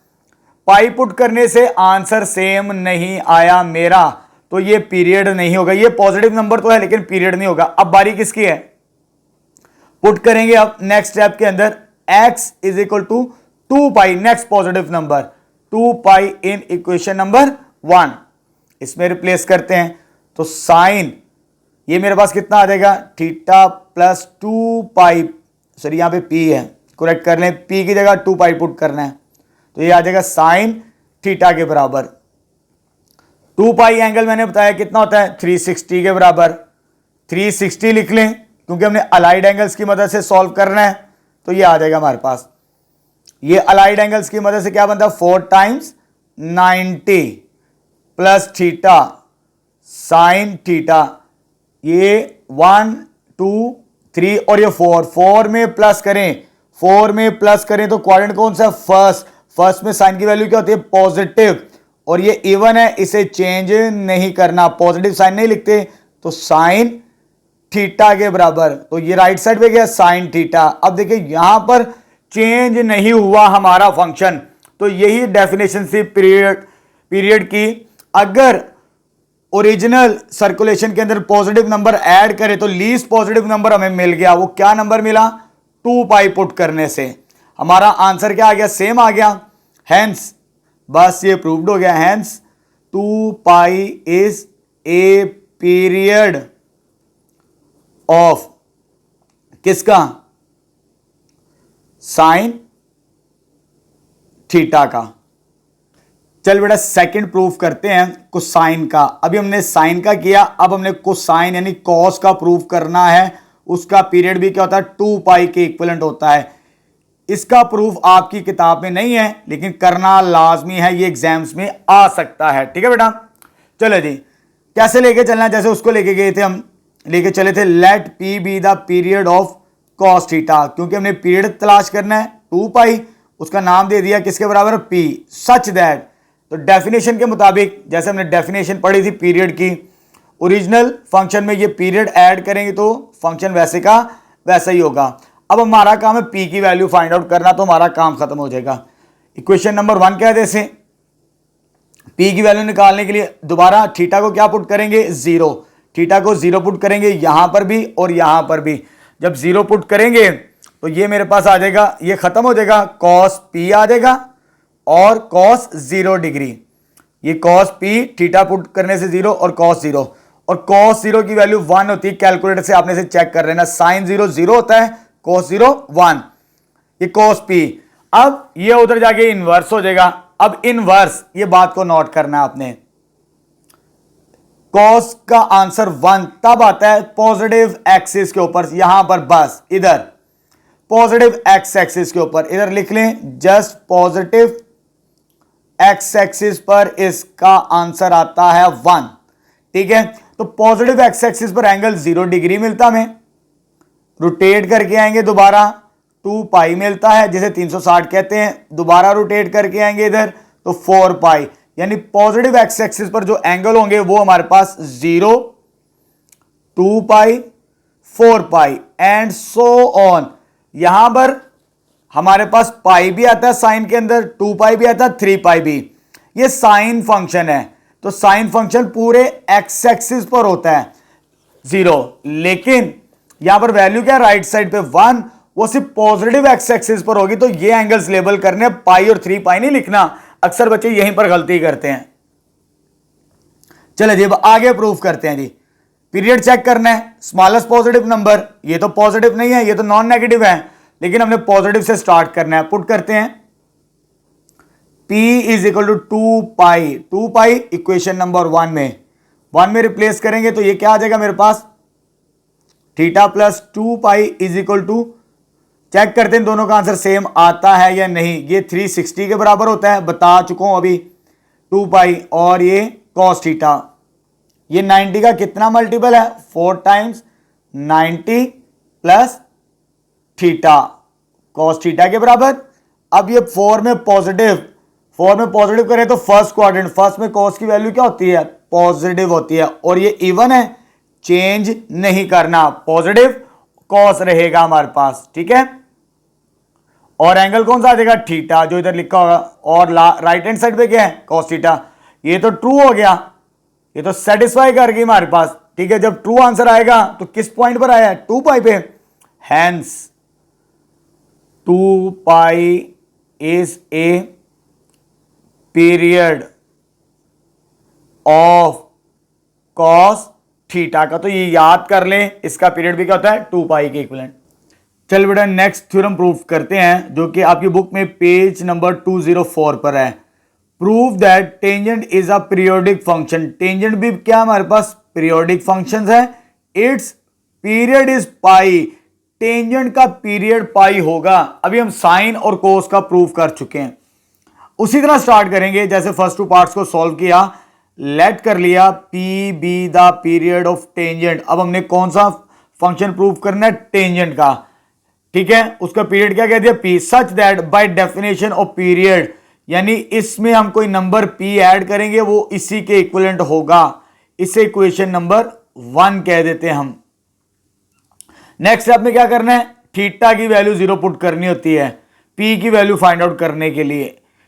Pi put करने से आंसर सेम नहीं आया मेरा, तो ये पीरियड नहीं होगा। ये पॉजिटिव नंबर तो है लेकिन पीरियड नहीं होगा। अब बारी किसकी है, पुट करेंगे अब नेक्स्ट स्टेप के अंदर x is equal to 2 pi, next positive number 2 pi in equation number 1। इसमें रिप्लेस करते हैं तो साइन, ये मेरे पास कितना आ जाएगा, थीटा प्लस 2 पाई, सॉरी यहां पे p है, करेक्ट कर लें, p की जगह 2 पाई पुट करना है, तो ये आ जाएगा साइन थीटा के बराबर। 2 पाई एंगल मैंने बताया कितना होता है 360 के बराबर, 360 लिख लें क्योंकि हमने अलाइड एंगल्स की मदद से सॉल्व करना है, तो ये आ जाएगा हमारे पास। ये अलाइड एंगल्स की मदद से क्या बनता है 4 times 90 plus theta sine theta, ये 1 2 3 और ये 4 में प्लस करें, 4 में प्लस करें तो क्वाड्रेंट कौन सा फर्स्ट में साइन की वैल्यू क्या होती है पॉजिटिव, और ये इवन है इसे चेंज नहीं करना, पॉजिटिव साइन नहीं लिखते तो साइन थीटा के बराबर, तो ये राइट साइड पे गया साइन थीटा। अब देखिए यहां पर चेंज नहीं हुआ हमारा फंक्शन, तो यही डेफिनेशन थी पीरियड की। अगर ओरिजिनल सर्कुलेशन के अंदर पॉजिटिव नंबर ऐड करें तो लीस्ट पॉजिटिव नंबर हमें मिल गया, वो क्या नंबर मिला 2 पाई पुट करने से हमारा आंसर क्या आ गया सेम आ गया, हेंस बस ये प्रूव्ड हो गया, hence 2 pi is a period of किसका साइन थीटा का। चल बेटा सेकंड प्रूफ करते हैं कोसाइन का। अभी हमने साइन का किया, अब हमने कोसाइन यानी कॉस का प्रूफ करना है, उसका पीरियड भी क्या होता है 2 पाई के इक्विवेलेंट होता है। इसका प्रूफ आपकी किताब में नहीं है लेकिन करना लाजमी है, ये एग्जाम्स में आ सकता है, ठीक है बेटा। चलो जी कैसे लेके चलना, जैसे उसको लेके गए थे हम, लेके चले थे let p be the period of cos theta, क्योंकि हमने पीरियड तलाश करना है 2 पाई, उसका नाम दे दिया किसके बराबर पी, सच दैट। तो डेफिनेशन के मुताबिक जैसे हमने डेफिनेशन पढ़ी थी पीरियड की, ओरिजिनल फंक्शन में ये पीरियड ऐड करेंगे तो फंक्शन वैसे का वैसा ही होगा। अब हमारा काम है पी की वैल्यू फाइंड आउट करना, तो हमारा काम खत्म हो जाएगा। इक्वेशन नंबर 1 क्या है, जैसे पी की वैल्यू निकालने के लिए दोबारा थीटा को क्या पुट करेंगे 0, थीटा को 0 पुट करेंगे यहां पर भी और यहां पर भी। जब 0 पुट करेंगे तो ये मेरे पास आ जाएगा, ये खत्म हो जाएगा, कॉस पी आ जाएगा और कॉस 0 डिग्री, ये कॉस पी थीटा पुट करने से 0 और कॉस 0, और कॉस 0 की वैल्यू 1 होती है, कैलकुलेटर से आपने इसे चेक कर लेना, साइन 0 0 होता है, कॉस 0 1, ये कॉस पी। अब ये उधर जाके इनवर्स हो जाएगा। अब इनवर्स ये बात को नोट करना है आपने, कॉस का आंसर 1 तब आता है पॉजिटिव एक्सिस के ऊपर, यहां पर बस इधर पॉजिटिव एक्स एक्सिस के ऊपर इधर लिख लें, जस्ट पॉजिटिव एक्स एक्सिस पर इसका आंसर आता है 1, ठीक है। तो पॉजिटिव एक्स एक्सिस पर एंगल 0 डिग्री मिलता हमें, रोटेट करके आएंगे दोबारा 2 पाई मिलता है जिसे 360 कहते हैं, दोबारा रोटेट करके आएंगे इधर तो 4 पाई, यानी पॉजिटिव एक्स एक्सिस पर जो एंगल होंगे वो हमारे पास 0 2 पाई 4 पाई एंड सो ऑन। यहां पर हमारे पास पाई भी आता है साइन के अंदर, 2 पाई भी आता है, 3 पाई भी। ये साइन फंक्शन है तो साइन फंक्शन पूरे एक्स एक्सिस पर होता है 0, लेकिन यहां पर वैल्यू क्या राइट साइड पे 1, वो सिर्फ पॉजिटिव एक्स एक्सिस पर होगी, तो ये एंगल्स लेबल करने पाई और 3 पाई नहीं लिखना, अक्सर बच्चे यहीं पर गलती करते हैं। चलिए जी अब आगे प्रूफ करते हैं जी। पीरियड चेक करना है, स्मॉलेस्ट पॉजिटिव नंबर, ये तो पॉजिटिव नहीं है, ये तो नॉन नेगेटिव है, लेकिन हमने पॉजिटिव से स्टार्ट करना है। पुट करते हैं P is equal to 2 pi equation number 1 में रिप्लेस करेंगे तो ये क्या आ जाएगा मेरे पास, theta plus 2 pi is equal to, check करते हैं दोनों का आंसर सेम आता है या नहीं। ये 360 के बराबर होता है, बता चुका हूं अभी 2 पाई, और ये कॉस थीटा, ये 90 का कितना मल्टीपल है 4 times 90 plus theta cos theta के बराबर। अब ये 4 में पॉजिटिव करें तो फर्स्ट क्वाड्रेंट, फर्स्ट में कॉस की वैल्यू क्या होती है पॉजिटिव होती है, और ये इवन है चेंज नहीं करना, पॉजिटिव कॉस रहेगा हमारे पास, ठीक है। और एंगल कौन सा आ जाएगा थीटा जो इधर लिखा होगा, और राइट हैंड साइड पे क्या है कॉस थीटा, ये तो ट्रू हो गया, ये तो सेटिस्फाई कर गई हमारे पास, ठीक है। जब ट्रू आंसर आएगा तो किस पॉइंट पर आया 2 पाई पे, hence 2 pi is a period of cos theta का, तो ये याद कर लें, इसका पीरियड भी क्या होता है 2 पाई के इक्विवेलेंट। चल बेटा नेक्स्ट थ्योरम प्रूफ करते हैं जो कि आपकी बुक में पेज नंबर 204 पर है। Prove that tangent is a periodic function. Tangent भी क्या हमारे पास पीरियोडिक फंक्शन है। It's period is pi, tangent का पीरियड पाई होगा। अभी हम साइन और कोस का प्रूव कर चुके हैं। उसी तरह स्टार्ट करेंगे जैसे फर्स्ट टू पार्ट्स को सॉल्व किया, लेट कर लिया P be the period of tangent. अब हमने कौन सा फंक्शन प्रूव करना है, टेंजेंट का, ठीक है। उसका पीरियड क्या कह दिया, P, such that by definition of period, यानी इसमें हम कोई नंबर पी ऐड करेंगे वो इसी के इक्विवेलेंट होगा। इसे इक्वेशन नंबर 1 कह देते हैं हम। नेक्स्ट स्टेप में क्या करना है, थीटा की वैल्यू 0 पुट करनी होती है पी की वैल्यू फाइंड आउट करने के लिए,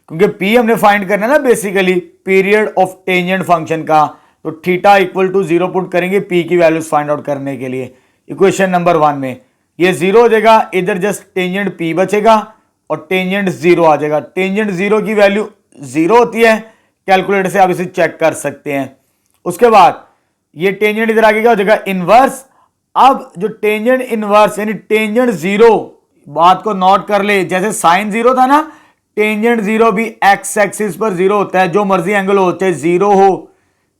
क्योंकि पी हमने फाइंड करना है ना basically period of tangent function का। तो थीटा इक्वल टू 0 पुट करेंगे पी की वैल्यूज फाइंड आउट करने के लिए। इक्वेशन नंबर 1 में ये 0 हो जाएगा, इधर जस्ट टेंजेंट पी बचेगा और टेंजेंट 0 आ जाएगा। टेंजेंट 0 की वैल्यू 0 होती है, कैलकुलेटर से आप इसे चेक कर सकते हैं। उसके बाद ये टेंजेंट इधर आगे क्या हो जाएगा, इनवर्स। अब जो टेंजेंट इनवर्स यानी टेंजेंट 0, बात को नोट कर ले, जैसे साइन 0 था ना, टेंजेंट 0 भी एक्स एक्सिस पर 0 होता है। जो मर्जी एंगल हो, चाहे 0 हो,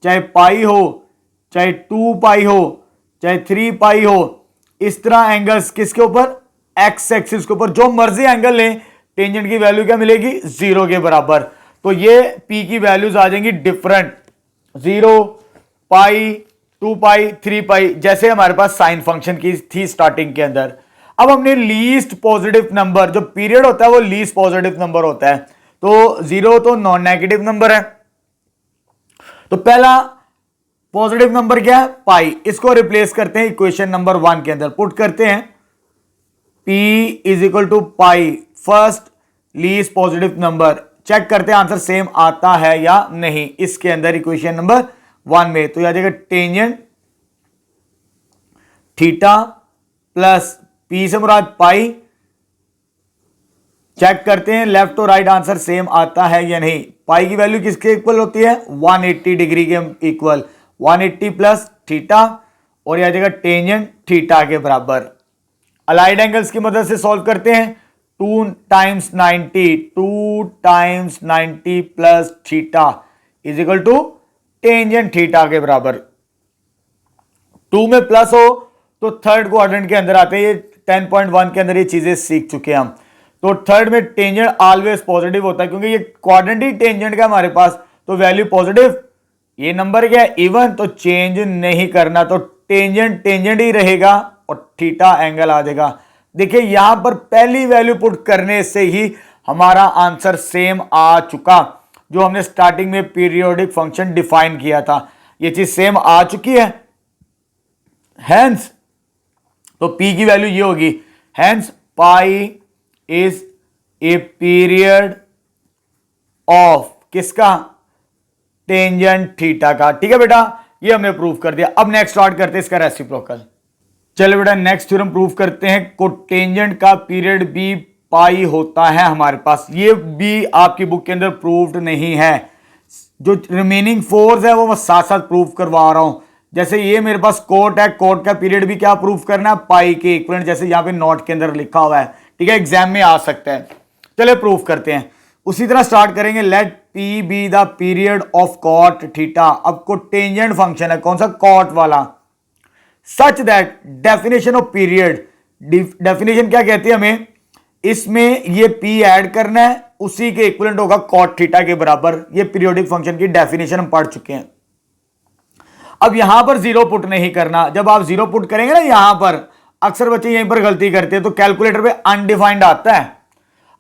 चाहे पाई हो, चाहे 2 पाई हो, चाहे 3 पाई हो, इस तरह एंगल्स किसके ऊपर, एक्स एक्सिस के ऊपर जो मर्जी एंगल लें, टेंजेंट की वैल्यू क्या मिलेगी, 0 के बराबर। तो ये पी की वैल्यूज आ जाएंगी डिफरेंट, 0, पाई, 2 पाई, 3 पाई, जैसे हमारे पास साइन फंक्शन की थी स्टार्टिंग के अंदर। अब हमने लीस्ट पॉजिटिव नंबर, जो पीरियड होता है वो लीस्ट पॉजिटिव नंबर होता है। तो 0 तो नॉन नेगेटिव नंबर है, तो पहला पॉजिटिव नंबर क्या है, पाई। इसको रिप्लेस करते हैं इक्वेशन नंबर 1 के अंदर, पुट करते हैं p is equal to pi, first least positive number. Check करते हैं आंसर सेम आता है या नहीं इसके अंदर इक्वेशन नंबर 1 में। तो यह आ जाएगा टेंजेंट थीटा प्लस पी से मुराद पाई। चेक करते हैं लेफ्ट और राइट आंसर सेम आता है या नहीं। पाई की वैल्यू किसके इक्वल होती है, 180 डिग्री के इक्वल, 180 प्लस थीटा, और यह आ जाएगा टेंजेंट थीटा के बराबर। अलाइड एंगल्स की मदद से सॉल्व करते हैं, 2 times 90 plus theta is equal to tangent theta के बराबर। 2 में प्लस हो तो थर्ड क्वाड्रेंट के अंदर आते हैं। ये 10.1 के अंदर ये चीजें सीख चुके हैं हम। तो थर्ड में टेंजेंट ऑलवेज पॉजिटिव होता है, क्योंकि ये क्वाड्रेंट ही टेंजेंट का हमारे पास, तो वैल्यू पॉजिटिव। ये नंबर क्या है, इवन, तो चेंज नहीं करना, तो टेंजेंट टेंजेंट ही रहेगा और थीटा एंगल आ जाएगा। देखिए यहां पर पहली वैल्यू पुट करने से ही हमारा आंसर सेम आ चुका, जो हमने स्टार्टिंग में पीरियोडिक फंक्शन डिफाइन किया था, ये चीज सेम आ चुकी है। हेंस तो P की वैल्यू ये होगी, hence pi is a period of किसका, टेंजेंट थीटा का। ठीक है बेटा, ये हमने प्रूव कर दिया। अब नेक्स्ट स्टार्ट करते हैं इसका रेसिप्रोकल। चलो बेटा नेक्स्ट थ्योरम प्रूव करते हैं। कोटेंजेंट का पीरियड भी पाई होता है हमारे पास, ये भी आपकी बुक के अंदर प्रूव्ड नहीं है। जो रिमेनिंग फोर्स है वो मैं साथ साथ प्रूव करवा रहा हूं। जैसे ये मेरे पास कोट है, कोट का पीरियड भी क्या प्रूव करना है, पाई के इक्विवेलेंट, जैसे यहां पे नोट के अंदर लिखा हुआ है। ठीक है, एग्जाम में आ सकता है। चलिए प्रूव करते हैं। उसी तरह स्टार्ट करेंगे, let p be the period of cot theta. अब कोटेंजेंट फंक्शन है, कौन सा, कॉट वाला, such that definition of period, definition क्या कहती है हमें, इसमें ये पी ऐड करना है, उसी के इक्विवेलेंट होगा कॉट थीटा के बराबर। ये पीरियोडिक फंक्शन की डेफिनेशन हम पढ़ चुके हैं। अब यहां पर 0 पुट नहीं करना। जब आप 0 पुट करेंगे ना यहां पर, अक्सर बच्चे यहीं पर गलती करते हैं, तो कैलकुलेटर पे अनडिफाइंड आता है।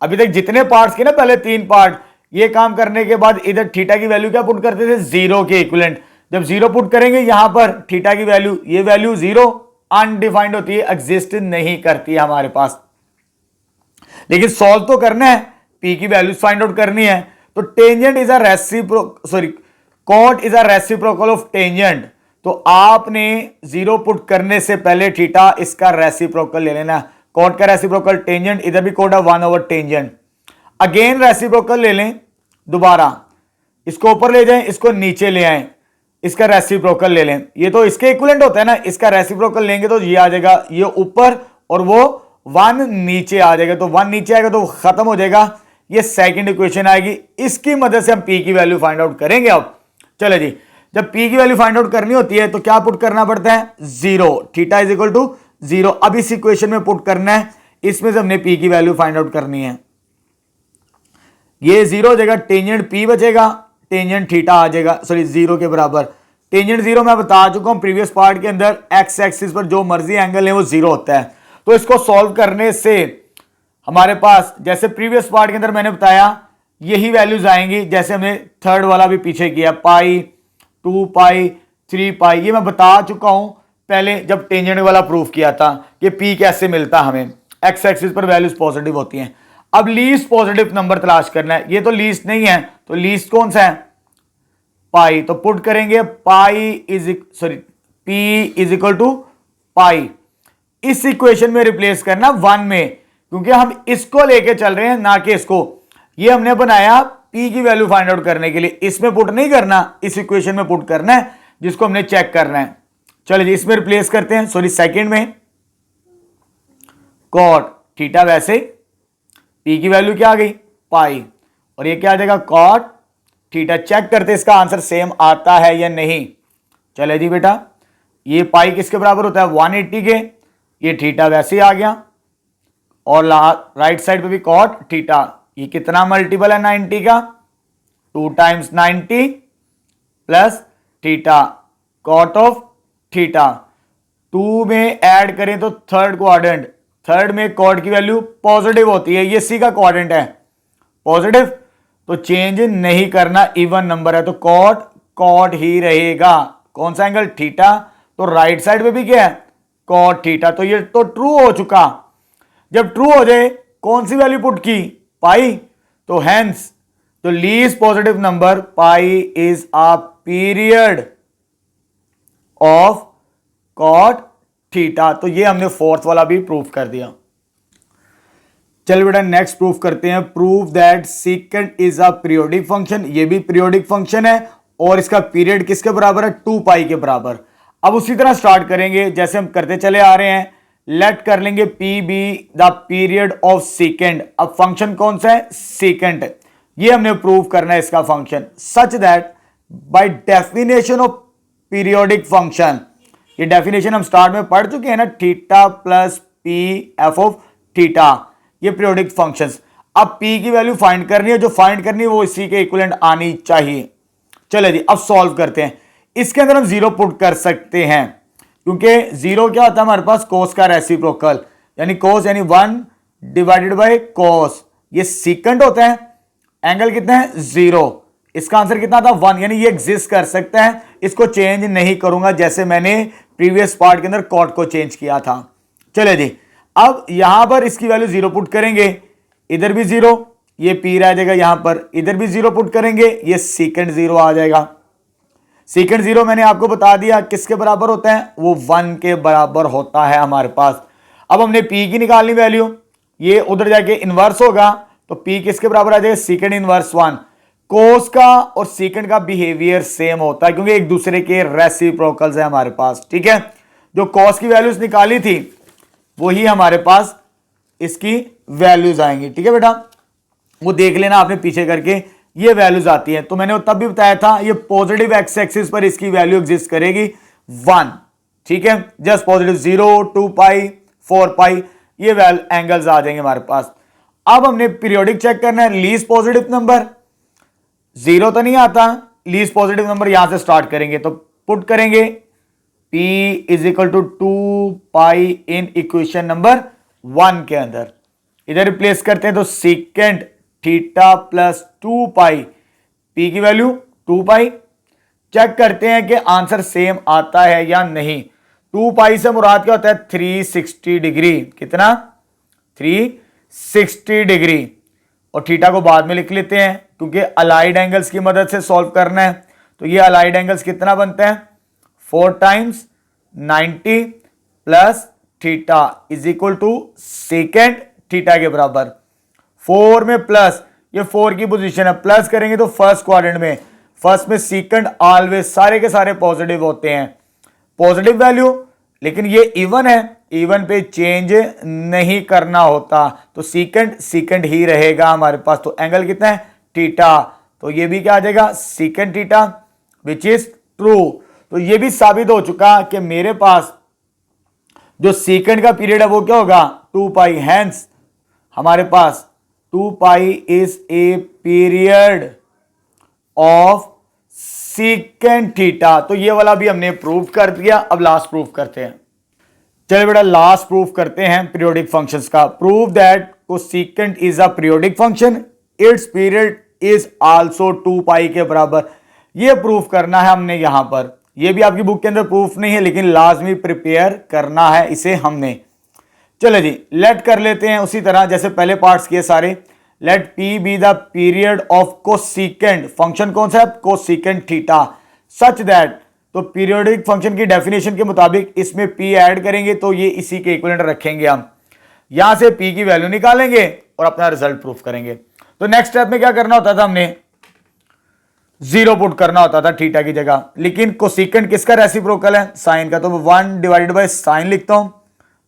अभी तक जितने पार्ट्स के ना, पहले 3 पार्ट, ये काम करने के बाद इधर थीटा की वैल्यू क्या पुट करते थे, 0 के इक्विवेलेंट। जब 0 पुट करेंगे यहां पर थीटा की वैल्यू, ये वैल्यू 0 अनडिफाइंड होती है, एग्जिस्ट नहीं करती है हमारे पास। लेकिन सॉल्व तो करना है, पी की वैल्यूज फाइंड आउट करनी है। तो tangent is a cot is a reciprocal of tangent. तो आपने 0 पुट करने से पहले थीटा इसका रेसिप्रोकल ले लेना। कॉट का रेसिप्रोकल टेंजेंट, इधर भी कोट है 1 टेंजेंट। अगेन रेसिप्रोकल ले लें, दोबारा इसको ऊपर ले जाएं, इसको नीचे ले आएं, इसका रेसिप्रोकल ले लें। ये तो इसके इक्विवेलेंट होता है ना, इसका रेसिप्रोकल लेंगे तो ये आ जाएगा, ये ऊपर और वो 1 नीचे आ जाएगा। तो 1 नीचे आएगा तो खत्म हो जाएगा, ये सेकंड इक्वेशन आएगी, इसकी मदद से हम पी की वैल्यू फाइंड आउट करेंगे। अब चलो जी, जब पी की वैल्यू फाइंड आउट करनी होती है तो क्या पुट करना पड़ता है, 0, थीटा इज इक्वल टू 0। अब इस इक्वेशन में पुट करना है, इसमें से हमने पी की वैल्यू फाइंड आउट करनी है। ये 0 हो जाएगा, टेंजेंट पी बचेगा, टेंजेंट थीटा आ जाएगा, सॉरी 0 के बराबर। टेंजेंट 0 मैं बता चुका हूं प्रीवियस पार्ट के अंदर, एक्स एक्सिस पर जो मर्जी एंगल है वो 0 होता है। तो इसको सॉल्व करने से हमारे पास जैसे प्रीवियस पार्ट के अंदर मैंने बताया यही वैल्यूज आएंगी, जैसे हमने थर्ड वाला भी पीछे किया, पाई, 2 पाई, 3 पाई। ये मैं बता चुका हूं पहले जब टेंजेंट वाला प्रूफ किया था कि पी कैसे मिलता हमें, एक्स एक्सिस पर वैल्यूज पॉजिटिव होती हैं। अब लीस्ट पॉजिटिव नंबर तलाश करना है, ये तो लीस्ट नहीं है, तो लीस्ट कौन सा है, पाई। तो पुट करेंगे पाई पी इज इक्वल टू पाई। इस इक्वेशन में रिप्लेस करना 1 में, क्योंकि हम इसको लेके चल रहे हैं ना कि इसको। ये हमने बनाया पी की वैल्यू फाइंड आउट करने के लिए, इसमें पुट नहीं करना, इस इक्वेशन में पुट करना है जिसको हमने चेक करना है। चलिए जी, इसमें रिप्लेस करते हैं, सॉरी सेकंड में कॉट थीटा, वैसे पी की वैल्यू क्या आ गई, पाई, और ये क्या आ जाएगा, कॉट थीटा। चेक करते इसका आंसर सेम आता है या नहीं। चले जी बेटा, ये पाई किसके बराबर होता है, 180 के, ये थीटा वैसे ही आ गया, और राइट साइड पे भी कॉट थीटा। ये कितना मल्टीपल है 90 का, 2 times 90 plus theta, cot of theta. 2 में ऐड करें तो थर्ड क्वाड्रेंट, थर्ड में कॉट की वैल्यू पॉजिटिव होती है, ये सी का क्वाड्रेंट है पॉजिटिव, तो चेंज नहीं करना, इवन नंबर है तो कॉट कॉट ही रहेगा। कौन सा एंगल, थीटा, तो राइट साइड पे भी क्या है, कॉट थीटा। तो ये तो ट्रू हो चुका। जब ट्रू हो जाए कौन सी वैल्यू पुट की, पाई, तो हेंस तो least positive number pi is a period of cot theta. तो ये हमने फोर्थ वाला भी प्रूफ कर दिया। चल बेटा नेक्स्ट प्रूफ करते हैं, proof that secant is a periodic function. ये भी पीरियोडिक फंक्शन है और इसका पीरियड किसके बराबर है, 2 पाई के बराबर। अब उसी तरह स्टार्ट करेंगे जैसे हम करते चले आ रहे हैं। लेट कर लेंगे P be the period of secant. अब फंक्शन कौन सा है, सीकेंट। ये हमने प्रूव करना है इसका function, such that by definition of periodic function, ये डेफिनेशन हम स्टार्ट में पढ़ चुके हैं ना, theta plus P F of theta, ये पीरियोडिक फंक्शंस। अब पी की वैल्यू फाइंड करनी है, जो फाइंड करनी है वो इसी के इक्विवेलेंट आनी चाहिए। चले जी, अब सॉल्व करते हैं। इसके अंदर हम 0 पुट कर सकते हैं, क्योंकि 0 क्या होता है हमारे पास, कोस का रेसिप्रोकल, यानी कोस यानी 1 डिवाइडेड बाय कोस। ये सीकेंट होता है, एंगल कितना है, 0। इसका आंसर कितना था, 1, यानी ये एग्जिस्ट कर सकता है। इसको चेंज नहीं करूंगा जैसे मैंने प्रीवियस पार्ट के अंदर कॉट को चेंज किया था। चले जी, अब यहां पर इसकी वैल्यू 0 पुट करेंगे, इधर भी 0, ये पी रह जाएगा, यहां पर इधर भी 0 पुट करेंगे, ये सीकेंट 0 आ जाएगा। सीकेंट 0 मैंने आपको बता दिया किसके बराबर होता है, वो 1 के बराबर होता है हमारे पास। अब हमने पी की निकालनी वैल्यू, ये उधर जाके इनवर्स होगा, तो पी किसके बराबर आ जाएगा, सीकेंट इनवर्स 1। कोस का और सीकेंट का बिहेवियर सेम होता है क्योंकि एक दूसरे के रेसिप्रोकल्स है हमारे पास, ठीक है। जो कॉस की वैल्यूज निकाली थी वही हमारे पास इसकी वैल्यूज आएंगी, ठीक है बेटा। वो देख लेना आपने पीछे करके, ये वैल्यूज आती है। तो मैंने तब भी बताया था ये पॉजिटिव एक्स एक्सिस पर इसकी वैल्यू एग्जिस्ट करेगी 1, ठीक है। जस्ट पॉजिटिव 0, 2 पाई, 4 पाई, ये एंगल्स आ जाएंगे हमारे पास। अब हमने पीरियोडिक चेक करना है, लीस्ट पॉजिटिव नंबर 0 तो नहीं आता, लीस्ट पॉजिटिव नंबर यहां से स्टार्ट करेंगे, तो पुट करेंगे P is equal to 2 pi in equation number 1 के अंदर। इधर रिप्लेस करते हैं तो secant theta plus 2 pi, P की वैल्यू 2 पाई। चेक करते हैं कि आंसर सेम आता है या नहीं। 2 पाई से मुराद क्या होता है, 360 डिग्री। कितना, 360 डिग्री। और थीटा को बाद में लिख लेते हैं क्योंकि अलाइड एंगल्स की मदद से सॉल्व करना है। तो ये अलाइड एंगल्स कितना बनते हैं, 4 times 90 plus theta is equal to secant theta के बराबर। 4 में प्लस, ये 4 की पोजीशन है, प्लस करेंगे तो फर्स्ट क्वाड्रेंट में, फर्स्ट में सेकेंड ऑलवेज सारे के सारे पॉजिटिव होते हैं, पॉजिटिव वैल्यू। लेकिन ये इवन है इवन पे चेंज नहीं करना होता, तो सीकेंट सीकेंट ही रहेगा हमारे पास। तो एंगल कितना है? थीटा। तो ये भी क्या आ जाएगा? Secant theta, which is true. तो ये भी साबित हो चुका कि मेरे पास जो सीकेंट का पीरियड है वो क्या होगा? 2 पाई। हैंस हमारे पास 2 pi is a period of secant theta. तो ये वाला भी हमने प्रूव कर दिया। अब लास्ट प्रूफ करते हैं। चलिए बेटा लास्ट प्रूफ करते हैं पीरियोडिक फंक्शंस का। Prove that cosecant is a periodic function, it's period is also 2 पाई के बराबर। ये प्रूफ करना है हमने यहां पर। ये भी आपकी बुक के अंदर प्रूफ नहीं है, लेकिन लाजमी प्रिपेयर करना है इसे हमने। चलो जी, लेट कर लेते हैं उसी तरह जैसे पहले पार्ट्स किए सारे। Let p be the period of cosecant, function कौन सा है? Cosecant theta, such that. तो पीरियोडिक फंक्शन की डेफिनेशन के मुताबिक इसमें पी ऐड करेंगे तो ये इसी के इक्विवेलेंट रखेंगे। हम यहां से पी की वैल्यू निकालेंगे और अपना रिजल्ट प्रूफ करेंगे। तो नेक्स्ट स्टेप में क्या करना होता था? हमने 0 पुट करना होता था थीटा की जगह। लेकिन कोसेकेंट किसका रेसिप्रोकल है? साइन का। तो 1 डिवाइडेड बाय साइन लिखता हूं,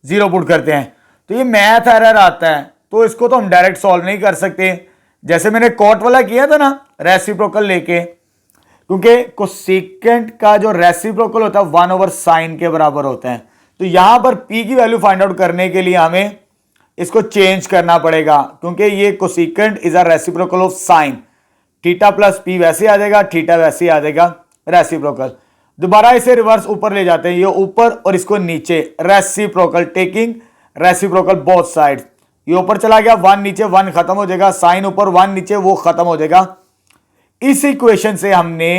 0 पुट करते हैं। तो ये मैथ एरर आता है, तो इसको तो हम डायरेक्ट सॉल्व नहीं कर सकते। जैसे मैंने कॉट वाला किया था ना, रेसिप्रोकल लेके, क्योंकि कोसेकेंट का जो रेसिप्रोकल होता है 1/sin के बराबर होता है। तो यहां पर p की वैल्यू फाइंड आउट करने के लिए हमें इसको चेंज करना पड़ेगा, क्योंकि ये cosecant is a reciprocal of sine. Theta plus p वैसे आ जाएगा, थीटा वैसे आ जाएगा, रेसिप्रोकल। दोबारा इसे रिवर्स ऊपर ले जाते हैं, ये ऊपर और इसको नीचे, reciprocal, taking reciprocal both side. ये ऊपर चला गया, 1 नीचे, 1 खत्म हो जाएगा, साइन ऊपर 1 नीचे, वो खत्म हो जाएगा। इस इक्वेशन से हमने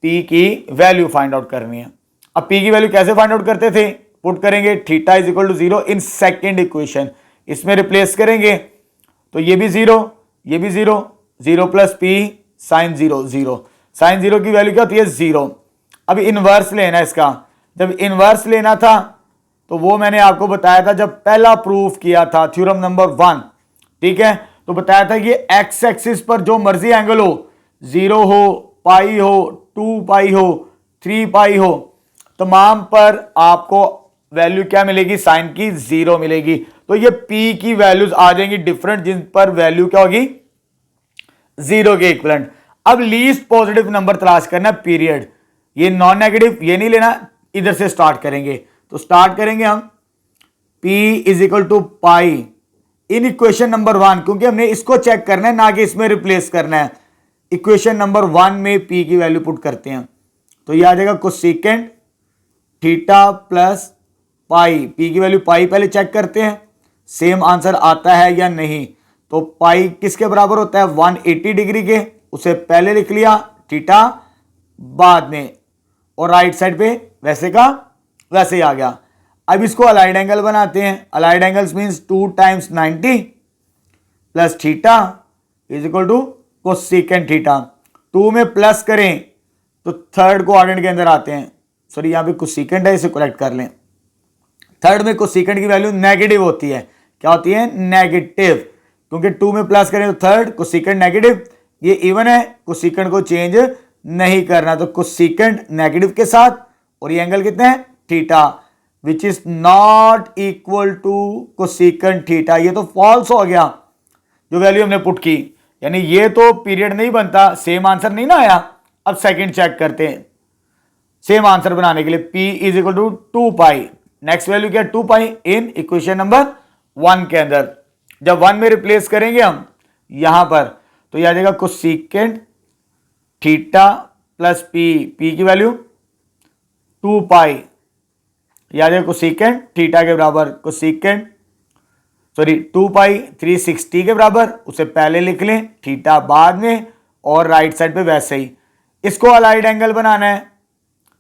p की वैल्यू फाइंड आउट करनी है। अब p की वैल्यू कैसे फाइंड आउट करते थे? पुट करेंगे theta is equal to 0 in second equation, इसमें रिप्लेस करेंगे तो ये भी 0, ये भी 0, 0 प्लस p साइन 0, 0, साइन 0 की वैल्यू क्या होती है? 0। अब इनवर्स लेना है इसका। जब इनवर्स लेना था तो वो मैंने आपको बताया था जब पहला प्रूफ किया था, थ्योरम नंबर 1, ठीक है। तो बताया था ये एक्स एक्सिस पर जो मर्जी एंगल हो, 0 हो, पाई हो, 2 पाई हो, 3 पाई हो, तमाम पर आपको वैल्यू क्या मिलेगी? साइन की 0 मिलेगी। तो ये p की वैल्यूज आ जाएंगी डिफरेंट, जिन पर वैल्यू क्या होगी? 0 के इक्विवेलेंट। अब लीस्ट पॉजिटिव नंबर तलाश करना है, पीरियड। ये नॉन नेगेटिव ये नहीं लेना, इधर से स्टार्ट करेंगे। तो स्टार्ट करेंगे हम p is equal to pi in equation number 1, क्योंकि हमने इसको चेक करना है ना कि इसमें रिप्लेस करना है। इक्वेशन नंबर 1 में p की वैल्यू पुट करते हैं तो ये आ जाएगा कोसेकेंट थीटा प्लस पाई। p की वैल्यू पाई पहले चेक करते हैं सेम आंसर आता है या नहीं। तो पाई किसके बराबर होता है? 180 डिग्री के, उसे पहले लिख लिया, थीटा बाद में, और राइट साइड पे वैसे का वैसे ही आ गया। अब इसको अलाइड एंगल बनाते हैं। Allied angles means 2 times 90 plus theta is equal to cosecant theta. 2 में प्लस करें तो थर्ड कोऑर्डिनेट के अंदर आते हैं। सॉरी, यहां पे कोसेकेंट है, इसे करेक्ट कर लें। थर्ड में कोसेकेंट की वैल्यू नेगेटिव होती है। क्या होती है? नेगेटिव, क्योंकि 2 में प्लस करें तो थर्ड, कोसेकेंट नेगेटिव, ये इवन है, कोसेकेंट को चेंज नहीं करना। तो कोसेकेंट नेगेटिव के साथ, और ये एंगल कितना है? Theta, which is not equal to cosecant theta. ये तो फॉल्स हो गया जो वैल्यू हमने पुट की, यानी ये तो पीरियड नहीं बनता, सेम आंसर नहीं ना आया। अब सेकंड चेक करते हैं सेम आंसर बनाने के लिए। p is equal to 2 pi, next value क्या? 2 पाई इन इक्वेशन नंबर 1 के अंदर। जब 1 में रिप्लेस करेंगे हम यहां पर तो यह आ जाएगा कोसेकेंट थीटा प्लस p की वैल्यू 2 पाई, यह आ जाएगा कोसेकेंट थीटा के बराबर, कोसेकेंट 2 पाई 360 के बराबर, उसे पहले लिख लें, थीटा बाद में, और राइट साइड पे वैसे ही। इसको अलाइड एंगल बनाना है,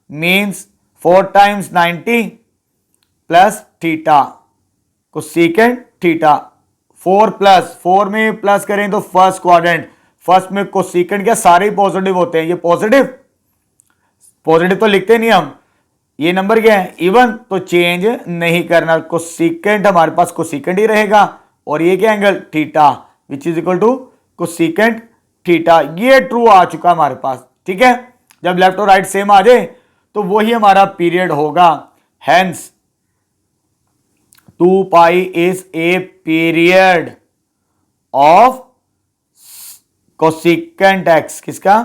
means 4 times 90 plus theta, cosecant theta. 4 plus 4 में प्लस करें तो फर्स्ट क्वाड्रेंट, फर्स्ट में कोसेकेंट क्या सारे पॉजिटिव होते हैं, ये पॉजिटिव, पॉजिटिव तो लिखते नहीं हम। ये नंबर क्या है? इवन, तो चेंज नहीं करना, कोसेकेंट हमारे पास कोसेकेंट ही रहेगा, और ये क्या angle? Theta, which is equal to cosecant theta. ये ट्रू आ चुका हमारे पास, ठीक है। जब लेफ्ट और राइट सेम आ जाए तो वही हमारा पीरियड होगा। Hence 2 pi is a period of cosecant x, किसका?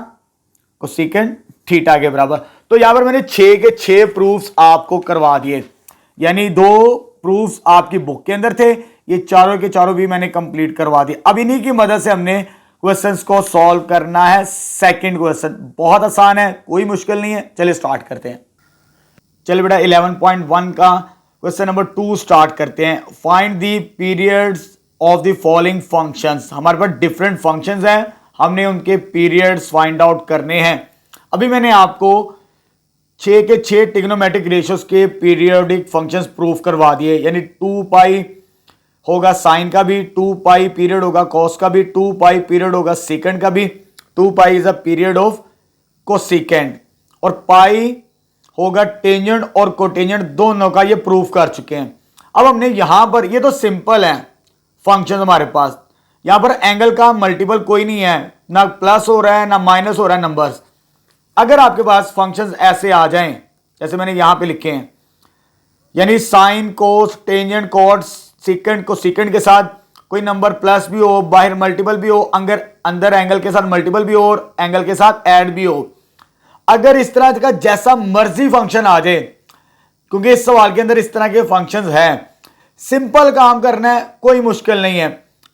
कोसिकेंट थीटा के बराबर। तो यहां पर मैंने 6 के 6 प्रूफ्स आपको करवा दिए, यानी 2 प्रूफ्स आपकी बुक के अंदर थे, ये चारों के चारों भी मैंने कंप्लीट करवा दिए। अब इन्हीं की मदद से हमने क्वेश्चंस को सॉल्व करना है। सेकंड क्वेश्चन बहुत आसान है, कोई मुश्किल नहीं है। चलिए स्टार्ट करते हैं। चलिए बेटा 11.1 का क्वेश्चन नंबर 2 स्टार्ट करते हैं। Find the periods of the following functions. हमारे पास डिफरेंट फंक्शंस हैं, हमने उनके पीरियड्स फाइंड आउट करने हैं। अभी मैंने आपको 6 के 6 ट्रिग्नोमेट्रिक रेशियोज के पीरियोडिक फंक्शंस प्रूफ करवा दिए, यानी 2 पाई होगा साइन का भी, 2 पाई पीरियड होगा कॉस का भी, 2 पाई पीरियड होगा सेकंड का भी, 2 pi is a period of cosecant, और पाई होगा टेंजेंट और कोटेंजेंट दोनों का, ये प्रूफ कर चुके हैं। अब हमने यहां पर, ये तो सिंपल है फंक्शन हमारे पास, यहां पर एंगल का मल्टीपल कोई नहीं है, ना प्लस हो रहा है ना माइनस हो रहा है नंबर्स। अगर आपके पास फंक्शंस ऐसे आ जाएं जैसे मैंने यहां पे लिखे हैं, यानी sine cos tangent cot secant cosecant के साथ कोई नंबर प्लस भी हो, बाहर मल्टीपल भी हो, अंदर एंगल के साथ मल्टीपल भी हो और एंगल के साथ ऐड भी हो, अगर इस तरह का जैसा मर्जी फंक्शन आ जाए, क्योंकि इस सवाल के अंदर इस तरह के फंक्शंस हैं, सिंपल काम करना है, कोई मुश्किल नहीं है।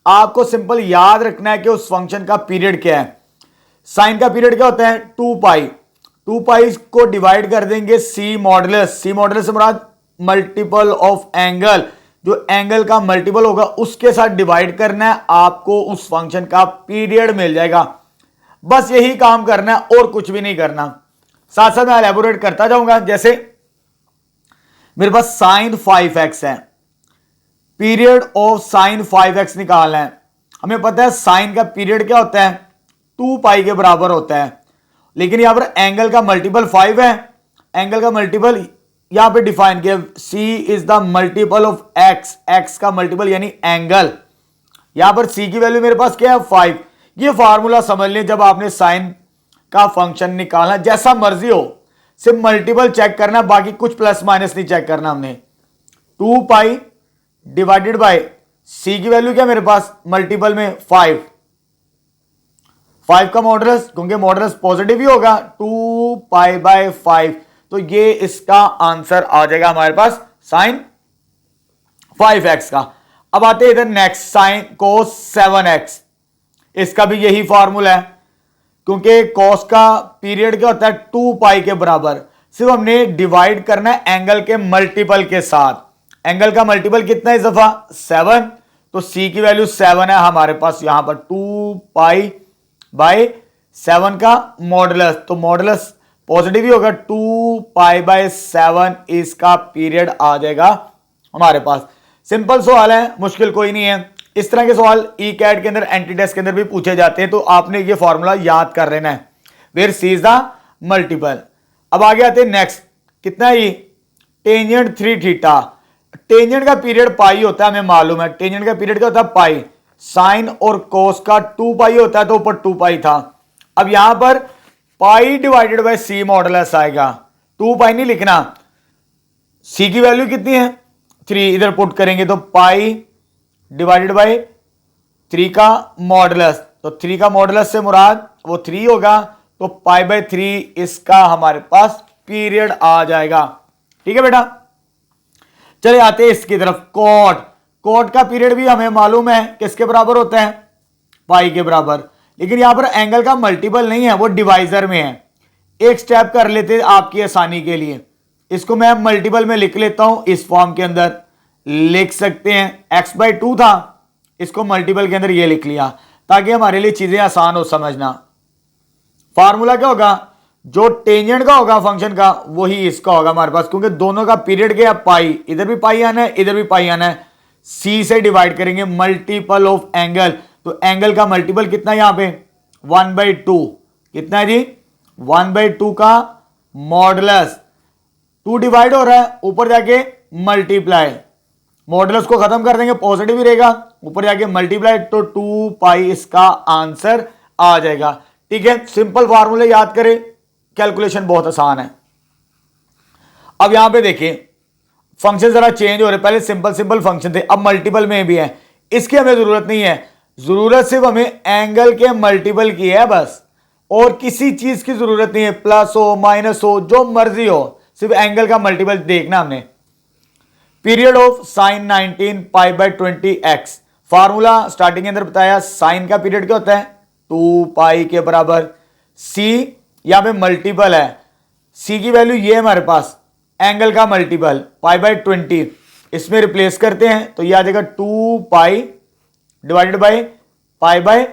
आपको सिंपल याद रखना है कि उस फंक्शन का पीरियड क्या है। साइन का पीरियड क्या होता है? 2 पाई। 2 पाई को डिवाइड कर देंगे सी मॉडुलस। सी मॉडुलस से मुराद मल्टीपल ऑफ एंगल, जो एंगल का मल्टीपल होगा उसके साथ डिवाइड करना है, आपको उस फंक्शन का पीरियड मिल जाएगा। बस यही काम करना है और कुछ भी नहीं करना। साथ साथ मैं एलैबोरेट करता जाऊंगा। जैसे मेरे पास साइन 5x है, पीरियड ऑफ साइन 5x निकालना है। हमें पता है साइन का पीरियड क्या होता है? 2 पाई के बराबर होता है, लेकिन यहां पर एंगल का मल्टीपल 5 है, एंगल का मल्टीपल यहां पे डिफाइन किया, c is the multiple of x, x का मल्टीपल यानी एंगल। यहां पर c की वैल्यू मेरे पास क्या है? 5। ये फार्मूला समझ लें, जब आपने साइन का फंक्शन निकालना, जैसा मर्जी हो, सिर्फ मल्टीपल चेक करना, बाकी कुछ प्लस माइनस नहीं चेक करना हमने। 2 पाई डिवाइडेड बाय c की वैल्यू क्या मेरे पास? मल्टीपल में 5, 5 का मॉडुलस, क्योंकि मॉडुलस पॉजिटिव ही होगा, 2 पाई बाय 5, तो ये इसका आंसर आ जाएगा हमारे पास साइन 5x का। अब आते हैं इधर नेक्स्ट, साइन कोस 7x। इसका भी यही फॉर्मूला है, क्योंकि कॉस का पीरियड क्या होता है? 2 पाई के बराबर। सिर्फ हमने डिवाइड करना है एंगल के मल्टीपल के साथ। एंगल का मल्टीपल कितना है इस दफा? 7, तो c की वैल्यू 7 है हमारे पास यहां पर, 2 पाई बाय 7 का मॉडुलस, तो मॉडुलस पॉजिटिव ही होगा, 2 पाई बाय 7 इसका पीरियड आ जाएगा हमारे पास। सिंपल सवाल है, मुश्किल कोई नहीं है। इस तरह के सवाल ई कैट के अंदर, एंटी टेस्ट के अंदर भी पूछे जाते हैं, तो आपने ये फॉर्मूला याद कर लेना है, where c is the multiple. अब आगे आते हैं नेक्स्ट, कितना है ये? Tangent 3 theta. टेंजेंट का पीरियड पाई होता है, हमें मालूम है। टेंजेंट का पीरियड क्या होता है? पाई। साइन और कोस का 2 पाई होता है, तो ऊपर 2 पाई था। अब यहां पर pi divided by c modulus आएगा, 2 पाई नहीं लिखना। सी की वैल्यू कितनी है? 3, इधर पुट करेंगे तो पाई डिवाइडेड बाय 3 का मॉडुलस, तो 3 का मॉडुलस से मुराद वो 3 होगा, तो पाई बाय 3 इसका हमारे पास पीरियड आ जाएगा। ठीक है बेटा, चले आते हैं इसकी तरफ। कॉट, कॉट का पीरियड भी हमें मालूम है किसके बराबर होता है? पाई के बराबर, लेकिन यहां पर एंगल का मल्टीपल नहीं है, वो डिवाइजर में है। एक स्टेप कर लेते आपकी आसानी के लिए, इसको मैं मल्टीपल में लिख लेता हूं, इस फॉर्म के अंदर लिख सकते हैं। x/2 था, इसको मल्टीपल के अंदर ये लिख लिया, ताकि हमारे लिए चीजें आसान हो समझना। फार्मूला क्या होगा? जो टेंजेंट का होगा फंक्शन का, वही इसका होगा हमारे पास, क्योंकि दोनों का पीरियड क्या है? पाई। इधर भी पाई आना है, इधर भी पाई आना है। c से डिवाइड करेंगे, मल्टीपल ऑफ एंगल, तो एंगल का मल्टीपल कितना है यहां पे? 1/2। कितना है जी? 1/2 का मॉडुलस, 2 डिवाइड हो रहा है, ऊपर जाके मल्टीप्लाई, मॉडुलस को खत्म कर देंगे, पॉजिटिव ही रहेगा, ऊपर जाके मल्टीप्लाई, तो 2 पाई इसका आंसर आ जाएगा। ठीक है, सिंपल फार्मूले याद करें, कैलकुलेशन बहुत आसान है। अब यहां पे देखिए, फंक्शन जरा चेंज हो रहे, पहले सिंपल सिंपल फंक्शन थे, अब मल्टीपल में भी है। इसकी हमें जरूरत नहीं है, जरूरत सिर्फ हमें एंगल के मल्टीपल की है बस, और किसी चीज की जरूरत नहीं है, प्लस हो माइनस हो जो मर्जी हो, सिर्फ एंगल का मल्टीपल देखना हमने। Period of sine 19 pi by 20 x, formula starting के अंदर बताया, साइन का पीरियड क्या होता है 2 पाई के बराबर। सी यहां पे मल्टीपल है, सी की वैल्यू ये है हमारे पास, एंगल का मल्टीपल पाई बाय 20, इसमें रिप्लेस करते हैं तो ये आ जाएगा 2 पाई divided by pi by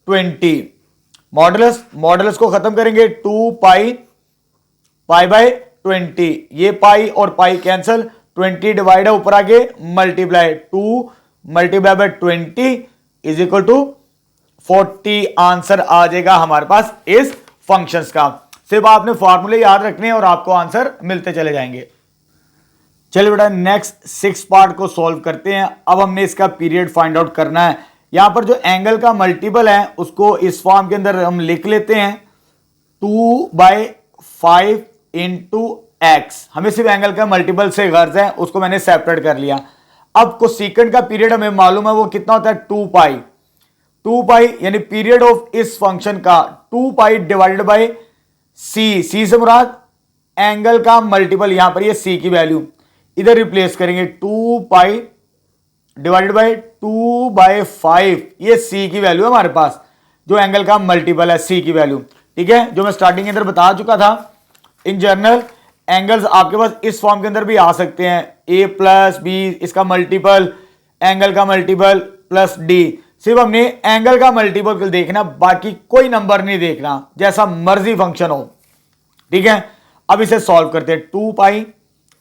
20। Modulus, modulus को खत्म करेंगे 2 पाई पाई बाय 20, ये पाई और पाई कैंसल, 20 डिवाइड है ऊपर आके multiply, 2 multiply by 20 is equal to 40 answer आ जाएगा हमारे पास इस फंक्शंस का। सिर्फ आपने फॉर्मूले याद रखने हैं और आपको आंसर मिलते चले जाएंगे। चलिए बेटा नेक्स्ट 6 पार्ट को सॉल्व करते हैं। अब हमने इसका पीरियड फाइंड आउट करना है। यहां पर जो एंगल का मल्टीपल है उसको इस फॉर्म के अंदर हम लिख लेते हैं 2/5 इंटू एक्स। हमें सिर्फ एंगल का मल्टीपल से गर्ज है, उसको मैंने सेपरेट कर लिया। अब कोसेकेंट का पीरियड हमें मालूम है वो कितना होता है 2 पाई, 2 पाई यानी पीरियड ऑफ इस फंक्शन का 2 पाई डिवाइडेड बाय सी, सी से मुराद एंगल का मल्टीपल, यहां पर ये सी की वैल्यू इधर रिप्लेस करेंगे 2 पाई डिवाइडेड बाय 2/5, ये सी की वैल्यू है हमारे पास, जो एंगल का मल्टीपल है सी की वैल्यू। ठीक है, जो मैं स्टार्टिंग के अंदर बता चुका था, इन जनरल एंगल्स आपके पास इस फॉर्म के अंदर भी आ सकते हैं, ए प्लस बी इसका मल्टीपल, एंगल का मल्टीपल प्लस डी। सिर्फ हमने एंगल का मल्टीपल देखना, बाकी कोई नंबर नहीं देखना, जैसा मर्जी फंक्शन हो। ठीक है, अब इसे सॉल्व करते हैं। 2 पाई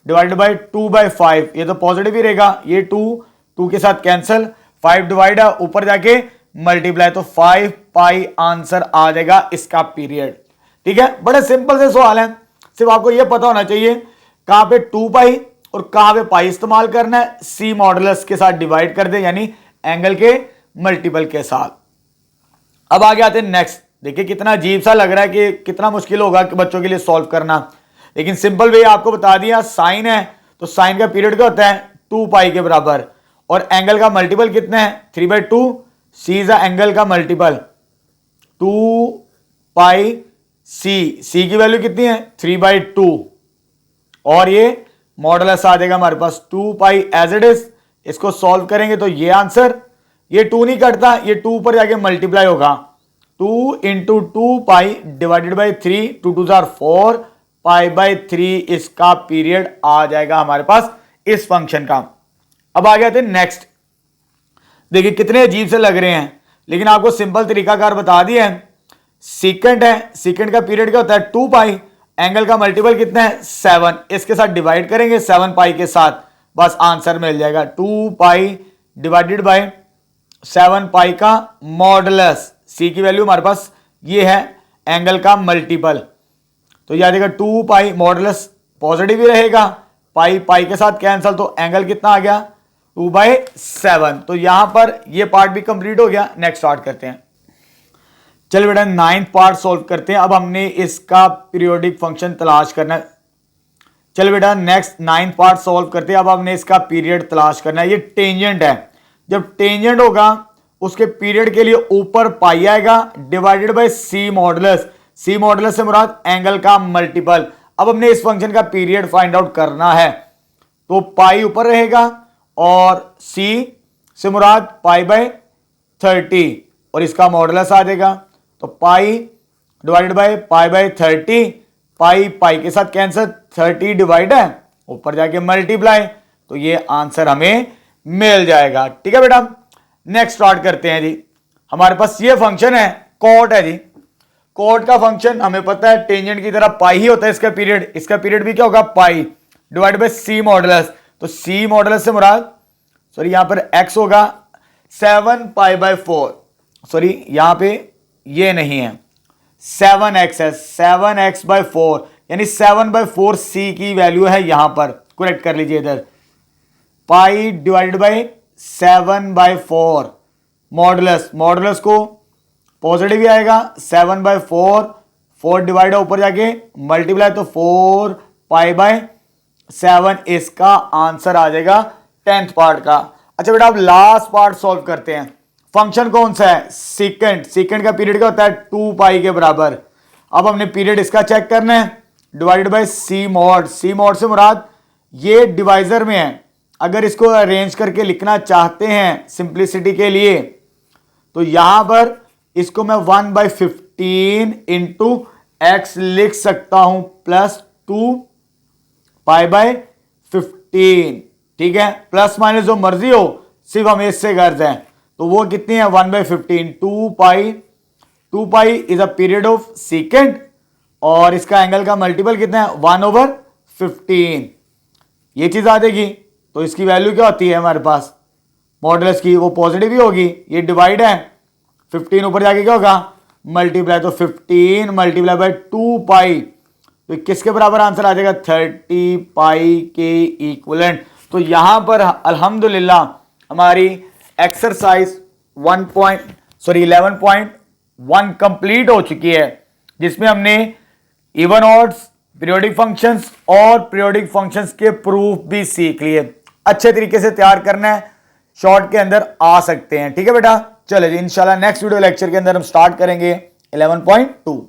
डिवाइडेड बाय 2/5, ये तो पॉजिटिव ही रहेगा, ये 2 के साथ कैंसल, 5 डिवाइड है ऊपर जाके मल्टीप्लाई, तो 5 पाई आंसर आ जाएगा इसका पीरियड। ठीक है, बड़े सिंपल से सवाल है, सिर्फ आपको यह पता होना चाहिए कहां पे 2 पाई और कहां पे पाई इस्तेमाल करना है, सी मॉडुलस के साथ डिवाइड कर दे, यानी एंगल के मल्टीपल के साथ। अब आगे आते हैं नेक्स्ट। देखिए कितना अजीब सा लग रहा है कि कितना मुश्किल होगा कि बच्चों के लिए सॉल्व करना, लेकिन सिंपल वे आपको बता दिया। साइन है तो साइन का पीरियड क्या होता है 2 पाई के बराबर, और एंगल का मल्टीपल कितना है 3/2, सी इज एंगल का मल्टीपल 2 पाई सी, सी की वैल्यू कितनी है 3/2, और ये मॉडुलस आ जाएगा हमारे पास 2 पाई एज इट इज। इसको सॉल्व करेंगे तो ये आंसर, ये 2 नहीं कटता, ये 2 पर जाके मल्टीप्लाई होगा, 2 into 2 pi divided by 3, 2 2 jar 4 pi by 3, इसका पीरियड आ जाएगा हमारे पास इस फंक्शन का। अब आ गए थे नेक्स्ट। देखिए कितने अजीब से लग रहे हैं, लेकिन आपको सिंपल तरीकाकार बता दिया है। सीकेंट है, सीकेंट का पीरियड क्या होता है 2 पाई, एंगल का मल्टीपल कितना है 7, इसके साथ डिवाइड करेंगे 7 पाई के साथ, बस आंसर मिल जाएगा 2 पाई डिवाइडेड बाय 7 पाई का मॉडुलस, सी की वैल्यू हमारे पास ये है एंगल का मल्टीपल, तो ये आ जाएगा 2 पाई, मॉडुलस पॉजिटिव ही रहेगा, पाई पाई के साथ कैंसल, तो एंगल कितना आ गया 2/7। तो यहां पर ये पार्ट भी कंप्लीट हो गया। नेक्स्ट स्टार्ट करते हैं। चलिए बेटा 9th पार्ट सॉल्व करते हैं। अब हमने इसका पीरियोडिक फंक्शन तलाश करना है। चलिए बेटा नेक्स्ट 9th पार्ट सॉल्व करते हैं। अब हमने इसका पीरियड तलाश करना है। ये टेंजेंट है, जब टेंजेंट होगा उसके पीरियड के लिए ऊपर पाई आएगा divided by c modulus, c modulus से मुराद एंगल का मल्टीपल। अब हमने इस फंक्शन का पीरियड फाइंड आउट करना है, तो पाई ऊपर रहेगा और सी से मुराद पाई बाय 30 और इसका मॉडुलस आ जाएगा, तो पाई डिवाइडेड बाय पाई बाय 30, पाई पाई के साथ कैंसिल, 30 डिवाइड है ऊपर जाके मल्टीप्लाई, तो ये आंसर हमें मिल जाएगा। ठीक है बेटा, नेक्स्ट स्टार्ट करते हैं जी। हमारे पास ये फंक्शन है कॉट है जी। कॉट का फंक्शन हमें पता है टेंजेंट की तरह पाई ही होता है इसका पीरियड, इसका पीरियड भी क्या होगा pi divide by c modulus, तो सी मॉडुलस से मुराद सॉरी यहां पर x होगा 7 पाई बाय 4, सॉरी यहां पे ये नहीं है 7x है, 7x बाय 4 यानी 7/4 सी की वैल्यू है यहां पर, करेक्ट कर लीजिए इधर, पाई डिवाइडेड बाय 7/4 मॉडुलस, मॉडुलस को पॉजिटिव ही आएगा 7/4, 4 डिवाइड है ऊपर जाके मल्टीप्लाई, तो 4 पाई बाय 7 इसका आंसर आ जाएगा 10th पार्ट का। अच्छा बेटा अब लास्ट पार्ट सॉल्व करते हैं। फंक्शन कौन सा है? सीकेंड का पीरियड क्या होता है? 2 पाई के बराबर। अब हमने पीरियड इसका चेक करना है, डिवाइडेड बाय सी मॉड से मुराद ये डिवाइजर में है। अगर इसको अरेंज करके लिखना चाहते हैं सिंप्लिसिटी के लिए तो यहां पर इसको मैं 1/15 इंटू एक्स लिख सकता हूं प्लस 2 पाई बाय 15। ठीक है, प्लस माइनस जो मर्जी हो, सिर्फ हमें इससे गर्ज है। तो वो कितनी है? 1/15। 2 pi is a period of सीकेंड और इसका एंगल का मल्टीपल कितना है? 1/15। ये चीज आ जाएगी तो इसकी वैल्यू क्या होती है हमारे पास मॉडुलस की? वो पॉजिटिव ही होगी। ये डिवाइड है, 15 ऊपर जाके क्या होगा? मल्टीप्लाई। तो 15 मल्टीप्लाई बाय 2 पाई, तो किसके बराबर आंसर आ जाएगा? 30 पाई के इक्विवेलेंट। तो यहां पर अल्हम्दुलिल्लाह हमारी एक्सरसाइज 11.1 कंप्लीट हो चुकी है, जिसमें हमने इवन ऑड्स, पीरियोडिक फंक्शंस और पीरियोडिक फंक्शंस के प्रूफ भी सीख लिए। अच्छे तरीके से तैयार करना है, शॉर्ट के अंदर आ सकते हैं। ठीक है बेटा, चले जी इंशाल्लाह नेक्स्ट वीडियो लेक्चर के अंदर हम स्टार्ट करेंगे 11.2।